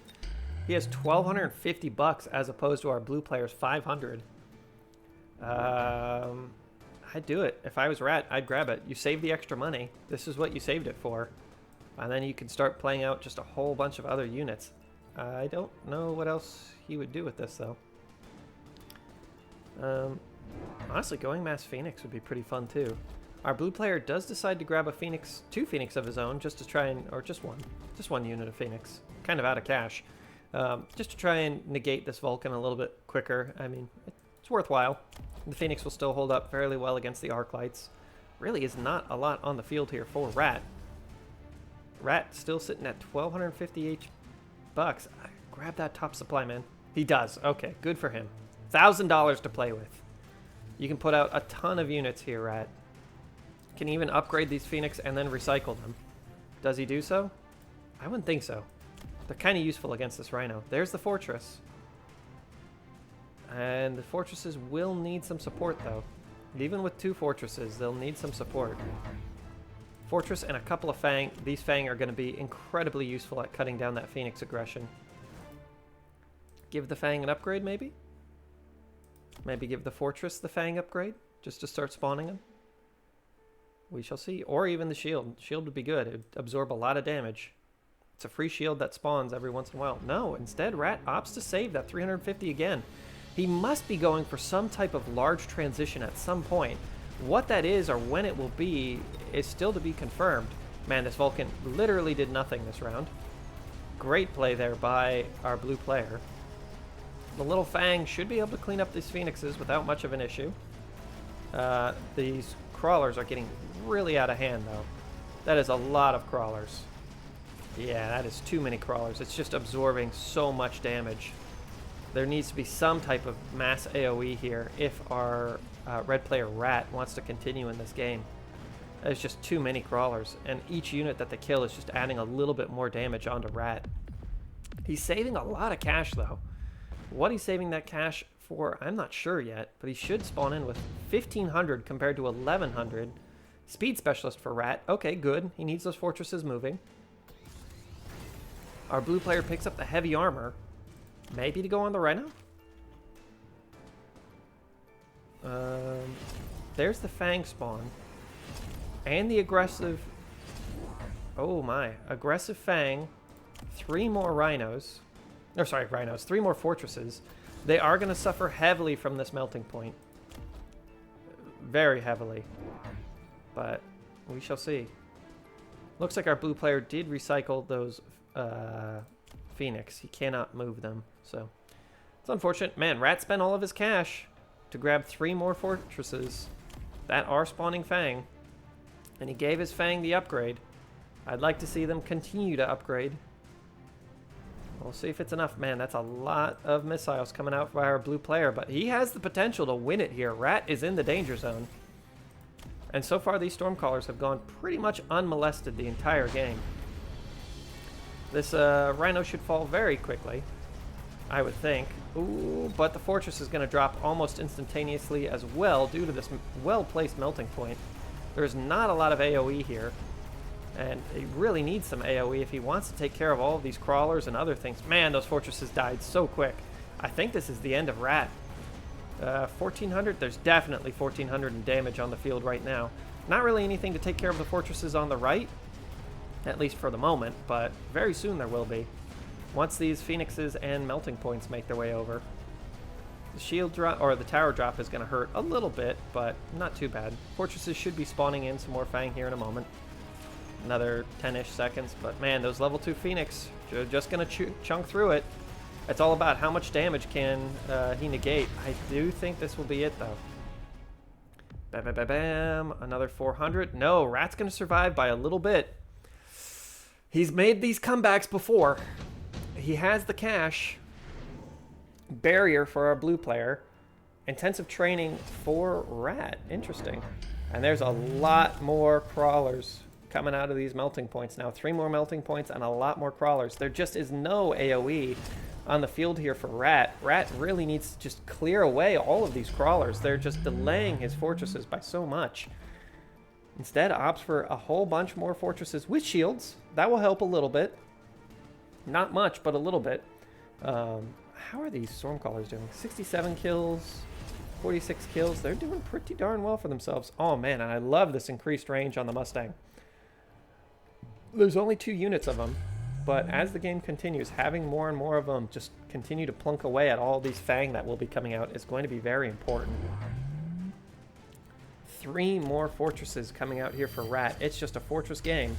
He has $1,250 as opposed to our blue player's 500. I'd do it. If I was Rat, I'd grab it. You save the extra money. This is what you saved it for. And then you can start playing out just a whole bunch of other units. I don't know what else he would do with this, though. Honestly, going Mass Phoenix would be pretty fun, too. Our blue player does decide to grab a Phoenix, 2 Phoenix of his own, just to try and, or just one unit of Phoenix. Kind of out of cash. Just to try and negate this Vulcan a little bit quicker. I mean, it's worthwhile. The Phoenix will still hold up fairly well against the arc lights. Really is not a lot on the field here for Rat. Rat still sitting at 1,250 bucks. Grab that top supply, man. He does. Okay, good for him. $1,000 to play with. You can put out a ton of units here, Rat. Can even upgrade these Phoenix and then recycle them. Does he do so? I wouldn't think so. They're kind of useful against this Rhino. There's the fortress. And the fortresses will need some support, though. Even with 2 fortresses, they'll need some support. Fortress and a couple of Fang. These Fang are going to be incredibly useful at cutting down that Phoenix aggression. Give the Fang an upgrade, maybe? Maybe give the fortress the Fang upgrade, just to start spawning them. We shall see. Or even the shield. Shield would be good. It would absorb a lot of damage. It's a free shield that spawns every once in a while. No, instead, Rat opts to save that 350 again. He must be going for some type of large transition at some point. What that is or when it will be is still to be confirmed. Man, this Vulcan literally did nothing this round. Great play there by our blue player. The little Fang should be able to clean up these Phoenixes without much of an issue. These crawlers are getting really out of hand, though. That is a lot of crawlers. Yeah, that is too many crawlers. It's just absorbing so much damage. There needs to be some type of mass AoE here if our red player Rat wants to continue in this game. There's just too many crawlers, and each unit that they kill is just adding a little bit more damage onto Rat. He's saving a lot of cash, though. What he's saving that cash for, I'm not sure yet, but he should spawn in with 1,500 compared to 1,100. Speed specialist for Rat. Okay, good. He needs those fortresses moving. Our blue player picks up the heavy armor. Maybe to go on the Rhino? There's the Fang spawn. And the aggressive... Oh my. Aggressive Fang. 3 more Rhinos. Or sorry, Rhinos. 3 more fortresses. They are going to suffer heavily from this melting point. Very heavily. But we shall see. Looks like our blue player did recycle those Phoenix. He cannot move them. So it's unfortunate. Man, Rat spent all of his cash to grab 3 more fortresses that are spawning Fang. And he gave his Fang the upgrade. I'd like to see them continue to upgrade. We'll see if it's enough. Man, that's a lot of missiles coming out by our blue player. But he has the potential to win it here. Rat is in the danger zone. And so far, these Stormcallers have gone pretty much unmolested the entire game. This Rhino should fall very quickly, I would think. Ooh, but the fortress is going to drop almost instantaneously as well due to this well-placed melting point. There's not a lot of AoE here, and he really needs some AoE if he wants to take care of all of these crawlers and other things. Man, those fortresses died so quick. I think this is the end of Rat. 1,400? There's definitely 1,400 in damage on the field right now. Not really anything to take care of the fortresses on the right, at least for the moment, but very soon there will be. Once these Phoenixes and melting points make their way over. The shield drop, or the tower drop, is going to hurt a little bit, but not too bad. Fortresses should be spawning in some more Fang here in a moment. Another 10-ish seconds, but man, those level 2 Phoenix are just going to chunk through it. It's all about how much damage can he negate. I do think this will be it, though. Bam, bam, bam, bam. Another 400. No, Rat's going to survive by a little bit. He's made these comebacks before. He has the cash. Barrier for our blue player. Intensive training for rat. Interesting. And there's a lot more crawlers coming out of these melting points now. 3 more melting points and a lot more crawlers. There just is no AoE on the field here for rat. Rat really needs to just clear away all of these crawlers. They're just delaying his fortresses by so much. Instead, opts for a whole bunch more fortresses with shields. That will help a little bit. Not much, but a little bit. How are these Stormcallers doing? 67 kills, 46 kills. They're doing pretty darn well for themselves. Oh, man, and I love this increased range on the Mustang. There's only 2 units of them, but as the game continues, having more and more of them just continue to plunk away at all these Fang that will be coming out is going to be very important. 3 more fortresses coming out here for Rat. It's just a fortress game.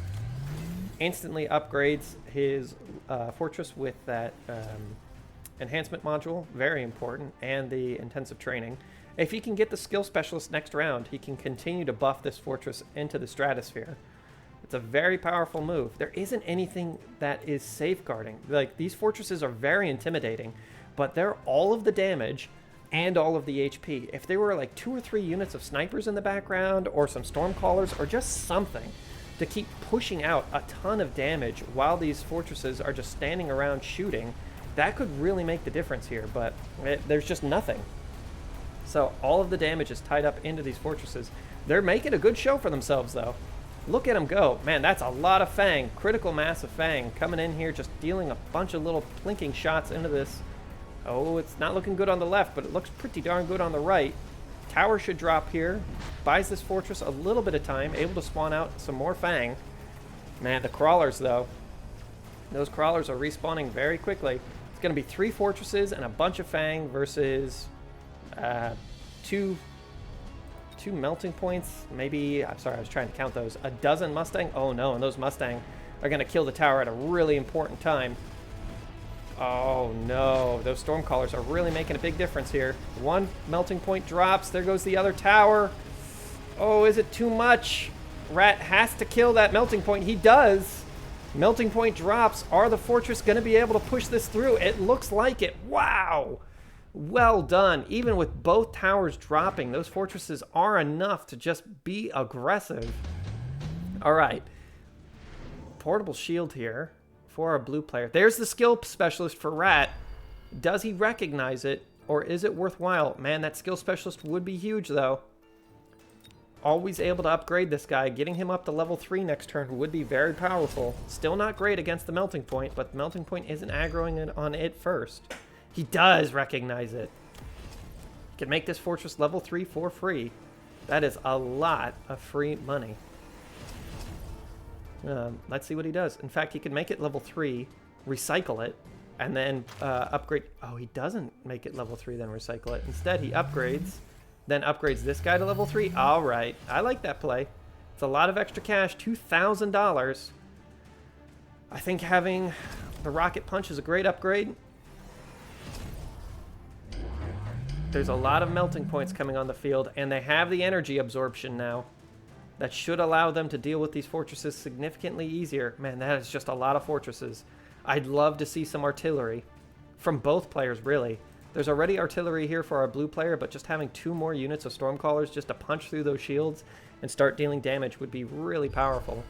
Instantly upgrades his fortress with that enhancement module, very important, and the intensive training. If he can get the skill specialist next round, he can continue to buff this fortress into the stratosphere. It's a very powerful move. There isn't anything that is safeguarding. Like, these fortresses are very intimidating, but they're all of the damage and all of the HP. If there were like 2 or 3 units of snipers in the background, or some stormcallers, or just something to keep pushing out a ton of damage while these fortresses are just standing around shooting, that could really make the difference here, but there's just nothing. So all of the damage is tied up into these fortresses. They're making a good show for themselves, though. Look at them go. Man, that's a lot of Fang. Critical mass of Fang coming in here, just dealing a bunch of little plinking shots into this. Oh, it's not looking good on the left, but it looks pretty darn good on the right. Tower should drop here. Buys this fortress a little bit of time, able to spawn out some more Fang. Man, the crawlers, though. Those crawlers are respawning very quickly. It's going to be 3 fortresses and a bunch of Fang versus 2 melting points. Maybe, I'm sorry, I was trying to count those. A dozen Mustang. Oh, no, and those Mustang are going to kill the tower at a really important time. Oh, no. Those Stormcallers are really making a big difference here. 1 melting point drops. There goes the other tower. Oh, is it too much? Rat has to kill that melting point. He does. Melting point drops. Are the fortress going to be able to push this through? It looks like it. Wow. Well done. Even with both towers dropping, those fortresses are enough to just be aggressive. All right. Portable shield here for our blue player. There's the skill specialist for Rat. Does he recognize it, or is it worthwhile? Man, that skill specialist would be huge, though. Always able to upgrade this guy. Getting him up to level 3 next turn would be very powerful. Still not great against the melting point, but the melting point isn't aggroing on it first. He does recognize it. Can make this fortress level 3 for free. That is a lot of free money. Let's see what he does. In fact, he can make it level 3, recycle it, and then upgrade. Oh, he doesn't make it level 3, then recycle it. Instead, he upgrades, then upgrades this guy to level 3. All right. I like that play. It's a lot of extra cash, $2,000. I think having the rocket punch is a great upgrade. There's a lot of melting points coming on the field, and they have the energy absorption now. That should allow them to deal with these fortresses significantly easier. Man, that is just a lot of fortresses. I'd love to see some artillery from both players, really. There's already artillery here for our blue player, but just having 2 more units of Stormcallers just to punch through those shields and start dealing damage would be really powerful.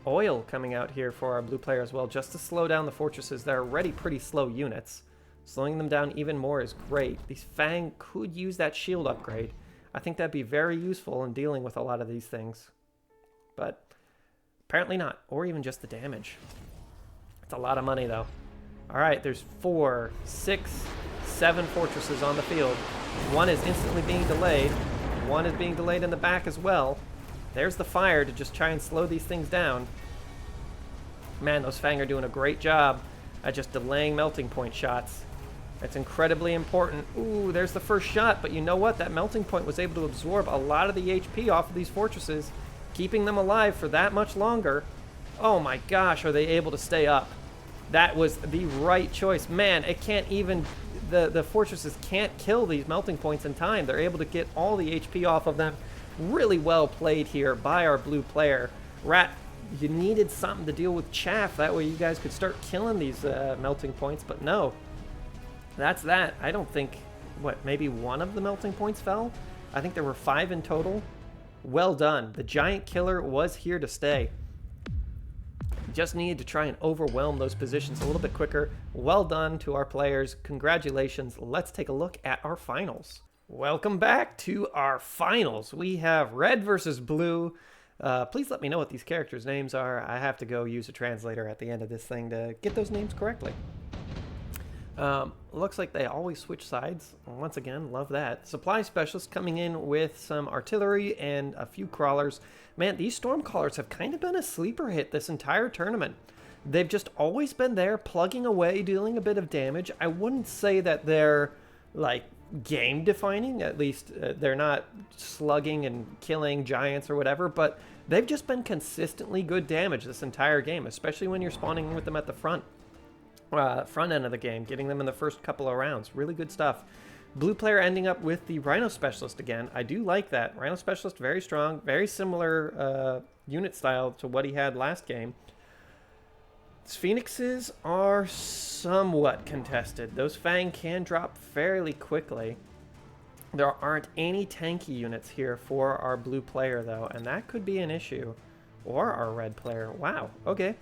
Oil coming out here for our blue player as well, just to slow down the fortresses. They're already pretty slow units. Slowing them down even more is great. These Fang could use that shield upgrade. I think that'd be very useful in dealing with a lot of these things. But apparently not, or even just the damage. It's a lot of money, though. All right, there's 4, 6, 7 fortresses on the field. 1 is instantly being delayed. 1 is being delayed in the back as well. There's the fire to just try and slow these things down. Man, those Fang are doing a great job at just delaying melting point shots. That's incredibly important. Ooh, there's the first shot, but you know what? That melting point was able to absorb a lot of the HP off of these fortresses, keeping them alive for that much longer. Oh my gosh, are they able to stay up? That was the right choice. Man, it can't even... The fortresses can't kill these melting points in time. They're able to get all the HP off of them. Really well played here by our blue player. Rat, you needed something to deal with chaff. That way you guys could start killing these melting points, but no. That's that. I don't think, what, maybe one of the melting points fell? I think there were 5 in total. Well done. The giant killer was here to stay. Just needed to try and overwhelm those positions a little bit quicker. Well done to our players. Congratulations. Let's take a look at our finals. Welcome back to our finals. We have red versus blue. Please let me know what these characters' names are. I have to go use a translator at the end of this thing to get those names correctly. Looks like they always switch sides. Once again, love that. Supply specialist coming in with some artillery and a few crawlers. Man, these Stormcallers have kind of been a sleeper hit this entire tournament. They've just always been there, plugging away, dealing a bit of damage. I wouldn't say that they're, like, game-defining. At least they're not slugging and killing giants or whatever, but they've just been consistently good damage this entire game, especially when you're spawning with them at the front end of the game, getting them in the first couple of rounds. Really good stuff. Blue player ending up with the Rhino Specialist again. I do like that. Rhino Specialist, very strong, very similar unit style to what he had last game. His Phoenixes are somewhat contested. Those Fang can drop fairly quickly. There aren't any tanky units here for our blue player, though, and that could be an issue. Or our red player. Wow, okay.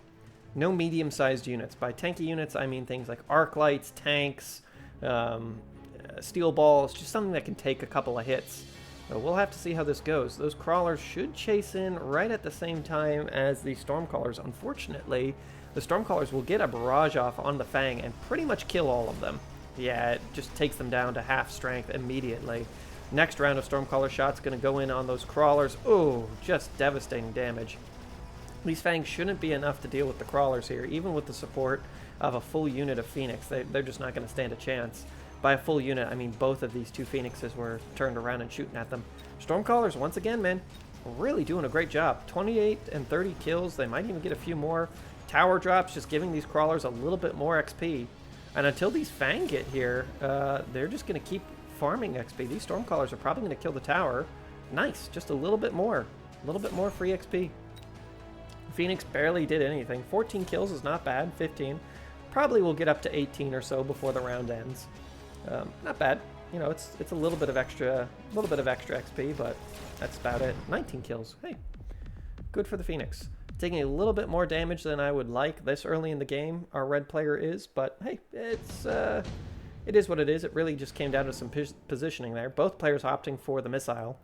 No medium-sized units. By tanky units, I mean things like arc lights, tanks, steel balls, just something that can take a couple of hits. So we'll have to see how this goes. Those crawlers should chase in right at the same time as the Stormcallers. Unfortunately, the Stormcallers will get a barrage off on the Fang and pretty much kill all of them. Yeah, it just takes them down to half strength immediately. Next round of Stormcaller shots going to go in on those crawlers. Oh, just devastating damage. These Fangs shouldn't be enough to deal with the crawlers here, even with the support of a full unit of Phoenix. They're just not going to stand a chance. By a full unit, I mean both of these two Phoenixes were turned around and shooting at them. Stormcallers, once again, man, really doing a great job. 28 and 30 kills. They might even get a few more. Tower drops, just giving these crawlers a little bit more XP. And until these Fang get here, they're just going to keep farming XP. These Stormcallers are probably going to kill the tower. Nice, just a little bit more. A little bit more free XP. Phoenix barely did anything. 14 kills is not bad. 15. Probably will get up to 18 or so before the round ends. Not bad. You know, it's a little bit of extra XP, but that's about it. 19 kills. Hey, good for the Phoenix. Taking a little bit more damage than I would like this early in the game. Our red player is, but hey, it is what it is. It really just came down to some positioning there. Both players opting for the missile.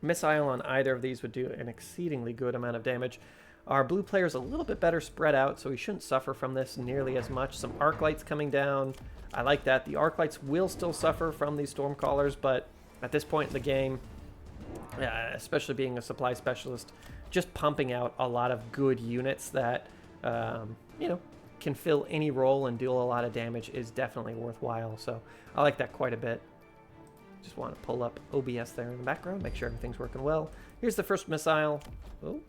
Missile on either of these would do an exceedingly good amount of damage. Our blue player is a little bit better spread out, so he shouldn't suffer from this nearly as much. Some arc lights coming down. I like that. The arc lights will still suffer from these Stormcallers, but at this point in the game, especially being a supply specialist, just pumping out a lot of good units that, you know, can fill any role and deal a lot of damage is definitely worthwhile. So I like that quite a bit. Just want to pull up OBS there in the background, make sure everything's working well. Here's the first missile. Oh.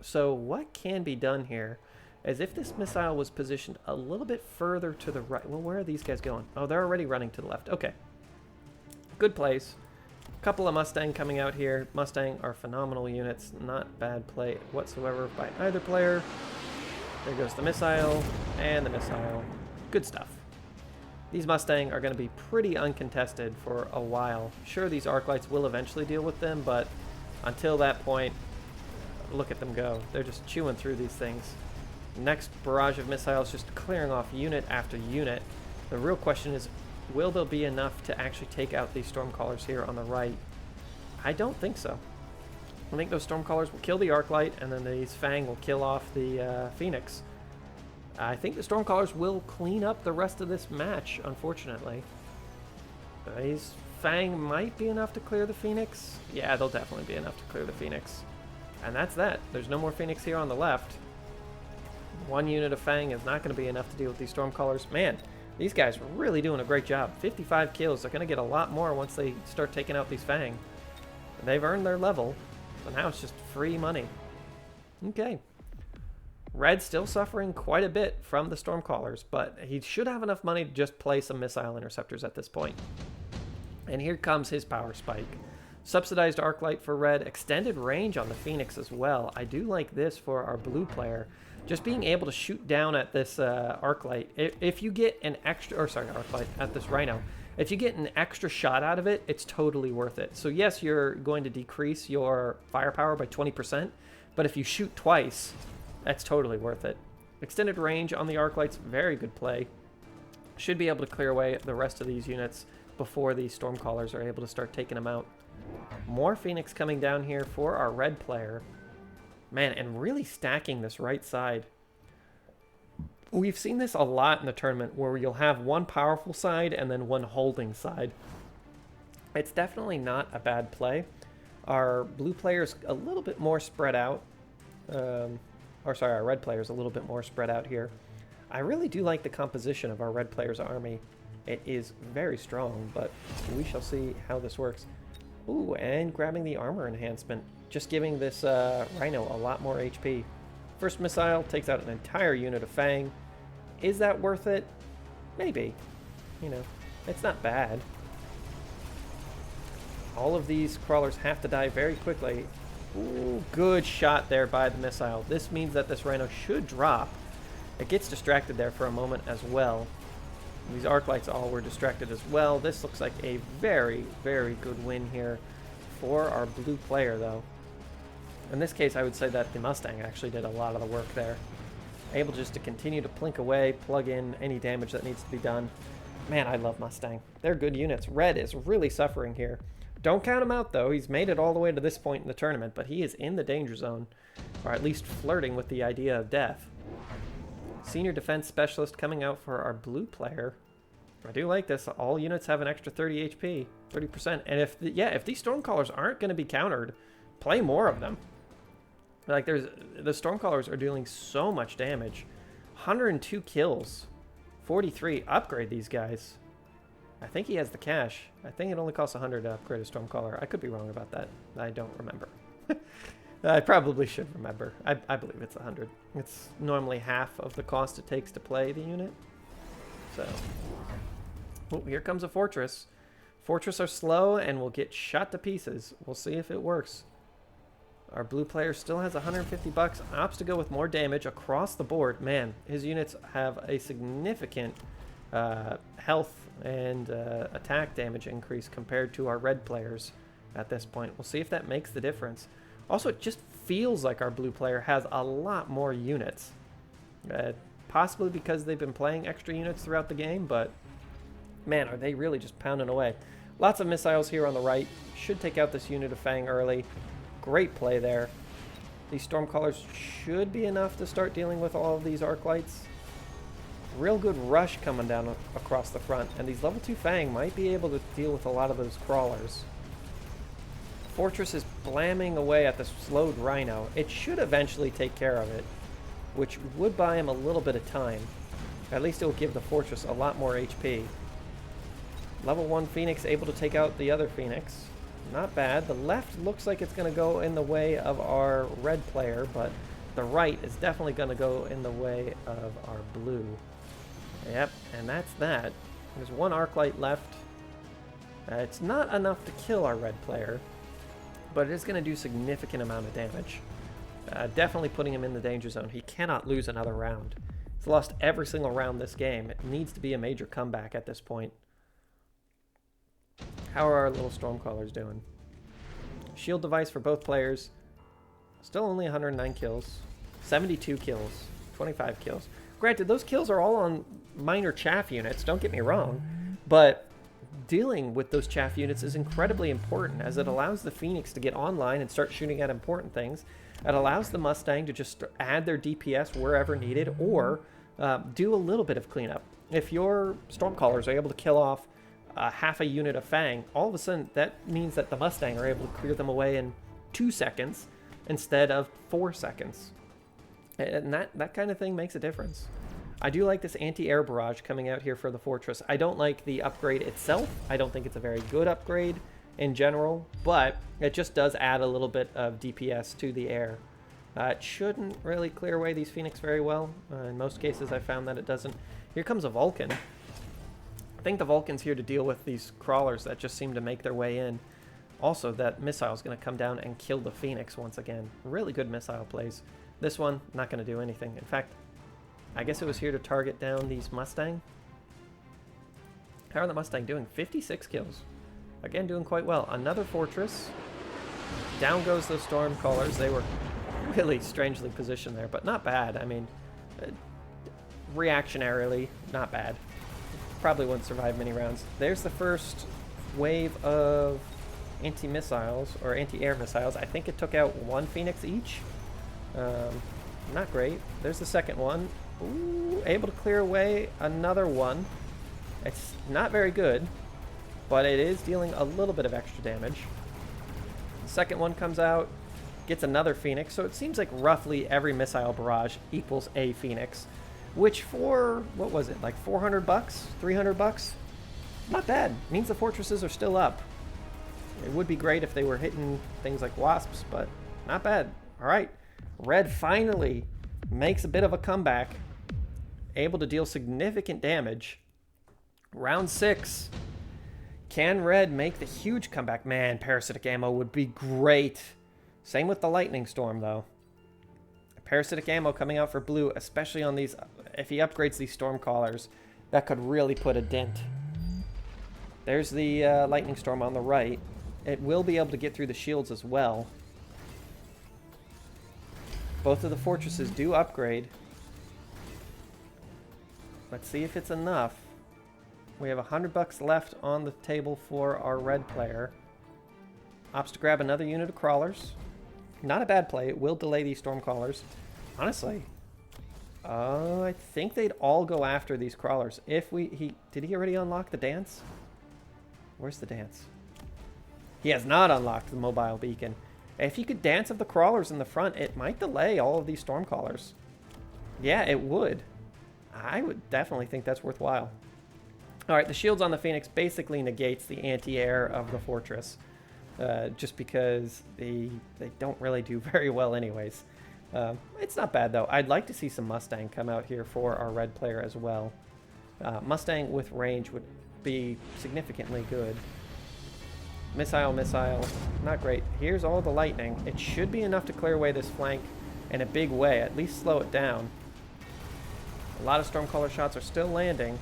So what can be done here is if this missile was positioned a little bit further to the right. Well, where are these guys going? Oh, they're already running to the left. Okay. Good place. Couple of Mustang coming out here. Mustang are phenomenal units. Not bad play whatsoever by either player. There goes the missile and the missile. Good stuff. These Mustang are going to be pretty uncontested for a while. Sure, these arc lights will eventually deal with them, but until that point, look at them go. They're just chewing through these things. Next barrage of missiles just clearing off unit after unit. The real question is, will there be enough to actually take out these Stormcallers here on the right? I don't think so. I think those Stormcallers will kill the arc light, and then these Fang will kill off the Phoenix. I think the Stormcallers will clean up the rest of this match, unfortunately. These Fang might be enough to clear the Phoenix. Yeah, they'll definitely be enough to clear the Phoenix. And that's that. There's no more Phoenix here on the left. One unit of Fang is not going to be enough to deal with these Stormcallers. Man, these guys are really doing a great job. 55 kills. They're going to get a lot more once they start taking out these Fang. They've earned their level, so now it's just free money. Okay. Red's still suffering quite a bit from the Stormcallers, but he should have enough money to just play some missile interceptors at this point. And here comes his power spike. Subsidized arc light for red, extended range on the Phoenix as well. I do like this for our blue player. Just being able to shoot down at this arc light. If you get an extra, or sorry, arc light at this Rhino. If you get an extra shot out of it, it's totally worth it. So yes, you're going to decrease your firepower by 20%, but if you shoot twice, that's totally worth it. Extended range on the arc lights, very good play. Should be able to clear away the rest of these units before the Stormcallers are able to start taking them out. More Phoenix coming down here for our red player. Man, and really stacking this right side. We've seen this a lot in the tournament where you'll have one powerful side and then one holding side. It's definitely not a bad play. Our blue player's a little bit more spread out. Or sorry, our red player's a little bit more spread out here. I really do like the composition of our red player's army. It is very strong, but we shall see how this works. Ooh, and grabbing the armor enhancement. Just giving this Rhino a lot more HP. First missile takes out an entire unit of Fang. Is that worth it? Maybe. You know, it's not bad. All of these crawlers have to die very quickly. Ooh, good shot there by the missile. This means that this Rhino should drop. It gets distracted there for a moment as well. These arc lights all were distracted as well. This looks like a very, very good win here for our blue player, though. In this case, I would say that the Mustang actually did a lot of the work there. Able just to continue to plink away, plug in any damage that needs to be done. Man, I love Mustang. They're good units. Red is really suffering here. Don't count him out, though. He's made it all the way to this point in the tournament, but he is in the danger zone, or at least flirting with the idea of death. Senior Defense Specialist coming out for our blue player. I do like this. All units have an extra 30 HP, 30%. And if these Stormcallers aren't going to be countered, play more of them. Like, the Stormcallers are dealing so much damage. 102 kills, 43. Upgrade these guys. I think he has the cash. I think it only costs 100 to upgrade a Stormcaller. I could be wrong about that. I don't remember. I probably should remember. I believe it's 100. It's normally half of the cost it takes to play the unit. So, oh, here comes a Fortress. Fortress are slow and will get shot to pieces. We'll see if it works. Our blue player still has 150 bucks. Opts to go with more damage across the board. Man, his units have a significant health and attack damage increase compared to our red players at this point. We'll see if that makes the difference. Also, it just feels like our blue player has a lot more units. Possibly because they've been playing extra units throughout the game, but man, are they really just pounding away. Lots of missiles here on the right. Should take out this unit of Fang early. Great play there. These Stormcallers should be enough to start dealing with all of these arc lights. Real good rush coming down across the front, and these level 2 Fang might be able to deal with a lot of those crawlers. Fortress is blamming away at the slowed Rhino. It should eventually take care of it, which would buy him a little bit of time. At least it will give the Fortress a lot more HP. Level 1 Phoenix able to take out the other Phoenix. Not bad. The left looks like it's going to go in the way of our red player, but the right is definitely going to go in the way of our blue. Yep, and that's that. There's one arc light left. It's not enough to kill our red player, but it is going to do significant amount of damage. Definitely putting him in the danger zone. He cannot lose another round. He's lost every single round this game. It needs to be a major comeback at this point. How are our little Stormcallers doing? Shield device for both players. Still only 109 kills. 72 kills. 25 kills. Granted, those kills are all on minor chaff units, don't get me wrong. But dealing with those chaff units is incredibly important, as it allows the Phoenix to get online and start shooting at important things. It allows the Mustang to just add their DPS wherever needed, or do a little bit of cleanup. If your Stormcallers are able to kill off half a unit of Fang, all of a sudden that means that the Mustang are able to clear them away in 2 seconds instead of 4 seconds. And that kind of thing makes a difference. I do like this anti-air barrage coming out here for the Fortress. I don't like the upgrade itself. I don't think it's a very good upgrade in general, but it just does add a little bit of DPS to the air. It shouldn't really clear away these Phoenix very well. In most cases, I found that it doesn't. Here comes a Vulcan. I think the Vulcan's here to deal with these crawlers that just seem to make their way in. Also, that missile is going to come down and kill the Phoenix once again. Really good missile plays. This one, not going to do anything. In fact, I guess it was here to target down these Mustang. How are the Mustang doing? 56 kills. Again, doing quite well. Another fortress. Down goes those Stormcallers. They were really strangely positioned there, but not bad. I mean, reactionarily, not bad. Probably wouldn't survive many rounds. There's the first wave of anti-missiles, or anti-air missiles. I think it took out one Phoenix each. Not great. There's the second one. Ooh, able to clear away another one. It's not very good, but it is dealing a little bit of extra damage. The second one comes out, gets another Phoenix, so it seems like roughly every missile barrage equals a Phoenix, which for, what was it, like 400 bucks, 300 bucks? Not bad. Means the fortresses are still up. It would be great if they were hitting things like wasps, but not bad. All right, Red finally makes a bit of a comeback, able to deal significant damage. Round 6. Can Red make the huge comeback? Man, parasitic ammo would be great. Same with the lightning storm, though. Parasitic ammo coming out for Blue, especially on these, if he upgrades these Stormcallers, that could really put a dent. There's the lightning storm on the right. It will be able to get through the shields as well. Both of the fortresses do upgrade. Let's see if it's enough. We have 100 bucks left on the table for our red player. Opts to grab another unit of crawlers. Not a bad play. It will delay these Stormcallers. Honestly, I think they'd all go after these crawlers. If did he already unlock the dance? Where's the dance? He has not unlocked the mobile beacon. If he could dance of the crawlers in the front, it might delay all of these Stormcallers. Yeah, it would. I would definitely think that's worthwhile. All right, the shields on the Phoenix basically negates the anti-air of the fortress, just because they don't really do very well anyways. It's not bad, though. I'd like to see some Mustang come out here for our red player as well. Mustang with range would be significantly good. Missile, not great. Here's all the lightning. It should be enough to clear away this flank in a big way, at least slow it down. A lot of Stormcaller shots are still landing.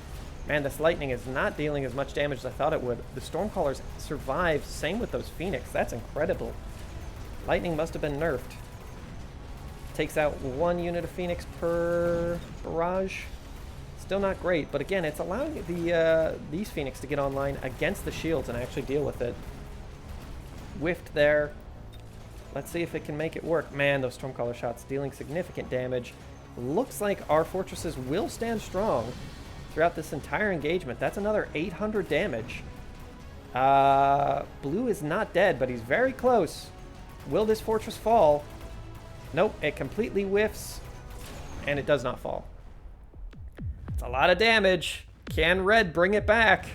Man, this lightning is not dealing as much damage as I thought it would. The Stormcallers survived, same with those Phoenix. That's incredible. Lightning must have been nerfed. Takes out one unit of Phoenix per barrage. Still not great, but again, it's allowing these Phoenix to get online against the shields and actually deal with it. Whiffed there. Let's see if it can make it work. Man, those Stormcaller shots dealing significant damage. Looks like our fortresses will stand strong throughout this entire engagement. That's another 800 damage. Blue is not dead, but he's very close. Will this fortress fall? Nope, it completely whiffs, and it does not fall. It's a lot of damage. Can Red bring it back?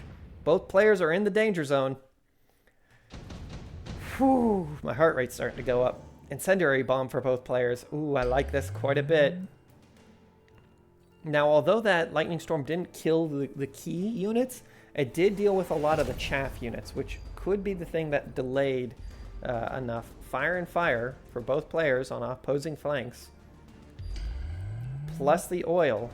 Both players are in the danger zone. Whew, my heart rate's starting to go up. Incendiary bomb for both players. Ooh, I like this quite a bit. Now, although that lightning storm didn't kill the key units, it did deal with a lot of the chaff units, which could be the thing that delayed enough. Fire and fire for both players on opposing flanks. Plus the oil.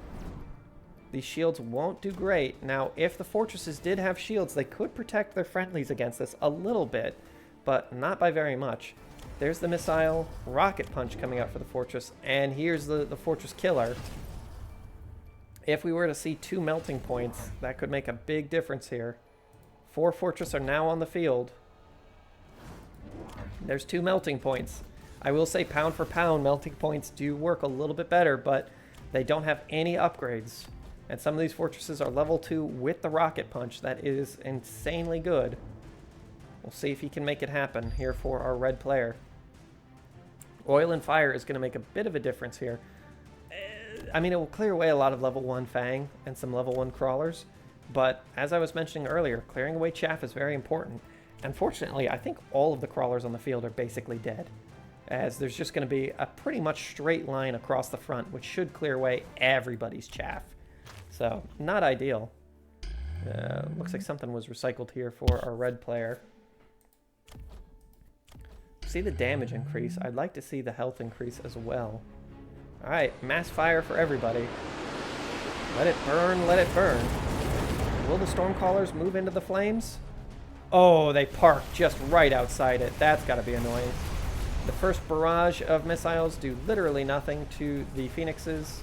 These shields won't do great. Now, if the fortresses did have shields, they could protect their friendlies against this a little bit, but not by very much. There's the missile rocket punch coming out for the fortress, and here's the fortress killer. If we were to see 2 melting points, that could make a big difference here. 4 fortresses are now on the field. There's 2 melting points. I will say pound for pound, melting points do work a little bit better, but they don't have any upgrades. And some of these fortresses are level 2 with the rocket punch. That is insanely good. We'll see if he can make it happen here for our red player. Oil and fire is going to make a bit of a difference here. I mean, it will clear away a lot of level 1 Fang and some level 1 crawlers. But as I was mentioning earlier, clearing away chaff is very important. Unfortunately, I think all of the crawlers on the field are basically dead, as there's just going to be a pretty much straight line across the front, which should clear away everybody's chaff. So, not ideal. Looks like something was recycled here for our red player. see the damage increase. I'd like to see the health increase as well. Alright, mass fire for everybody. Let it burn, let it burn. Will the Stormcallers move into the flames? Oh, they parked just right outside it. That's gotta be annoying. The first barrage of missiles do literally nothing to the Phoenixes.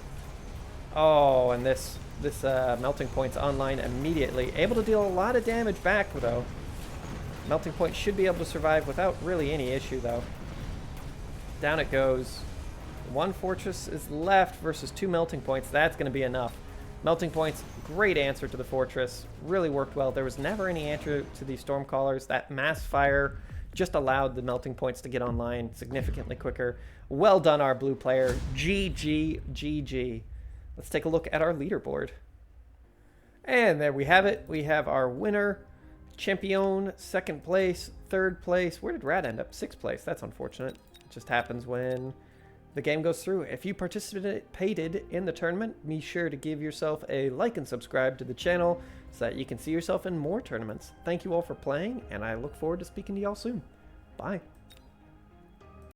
Oh, and this melting point's online immediately. Able to deal a lot of damage back, though. Melting point should be able to survive without really any issue, though. Down it goes. One fortress is left versus 2 melting points. That's going to be enough. Melting points, great answer to the fortress. Really worked well. There was never any answer to the Stormcallers. That mass fire just allowed the melting points to get online significantly quicker. Well done, our blue player. GG, GG. Let's take a look at our leaderboard. And there we have it. We have our winner. Champion, 2nd place, 3rd place. Where did Rat end up? 6th place. That's unfortunate. It just happens when the game goes through. If you participated in the tournament, be sure to give yourself a like and subscribe to the channel so that you can see yourself in more tournaments. Thank you all for playing, and I look forward to speaking to y'all soon. Bye.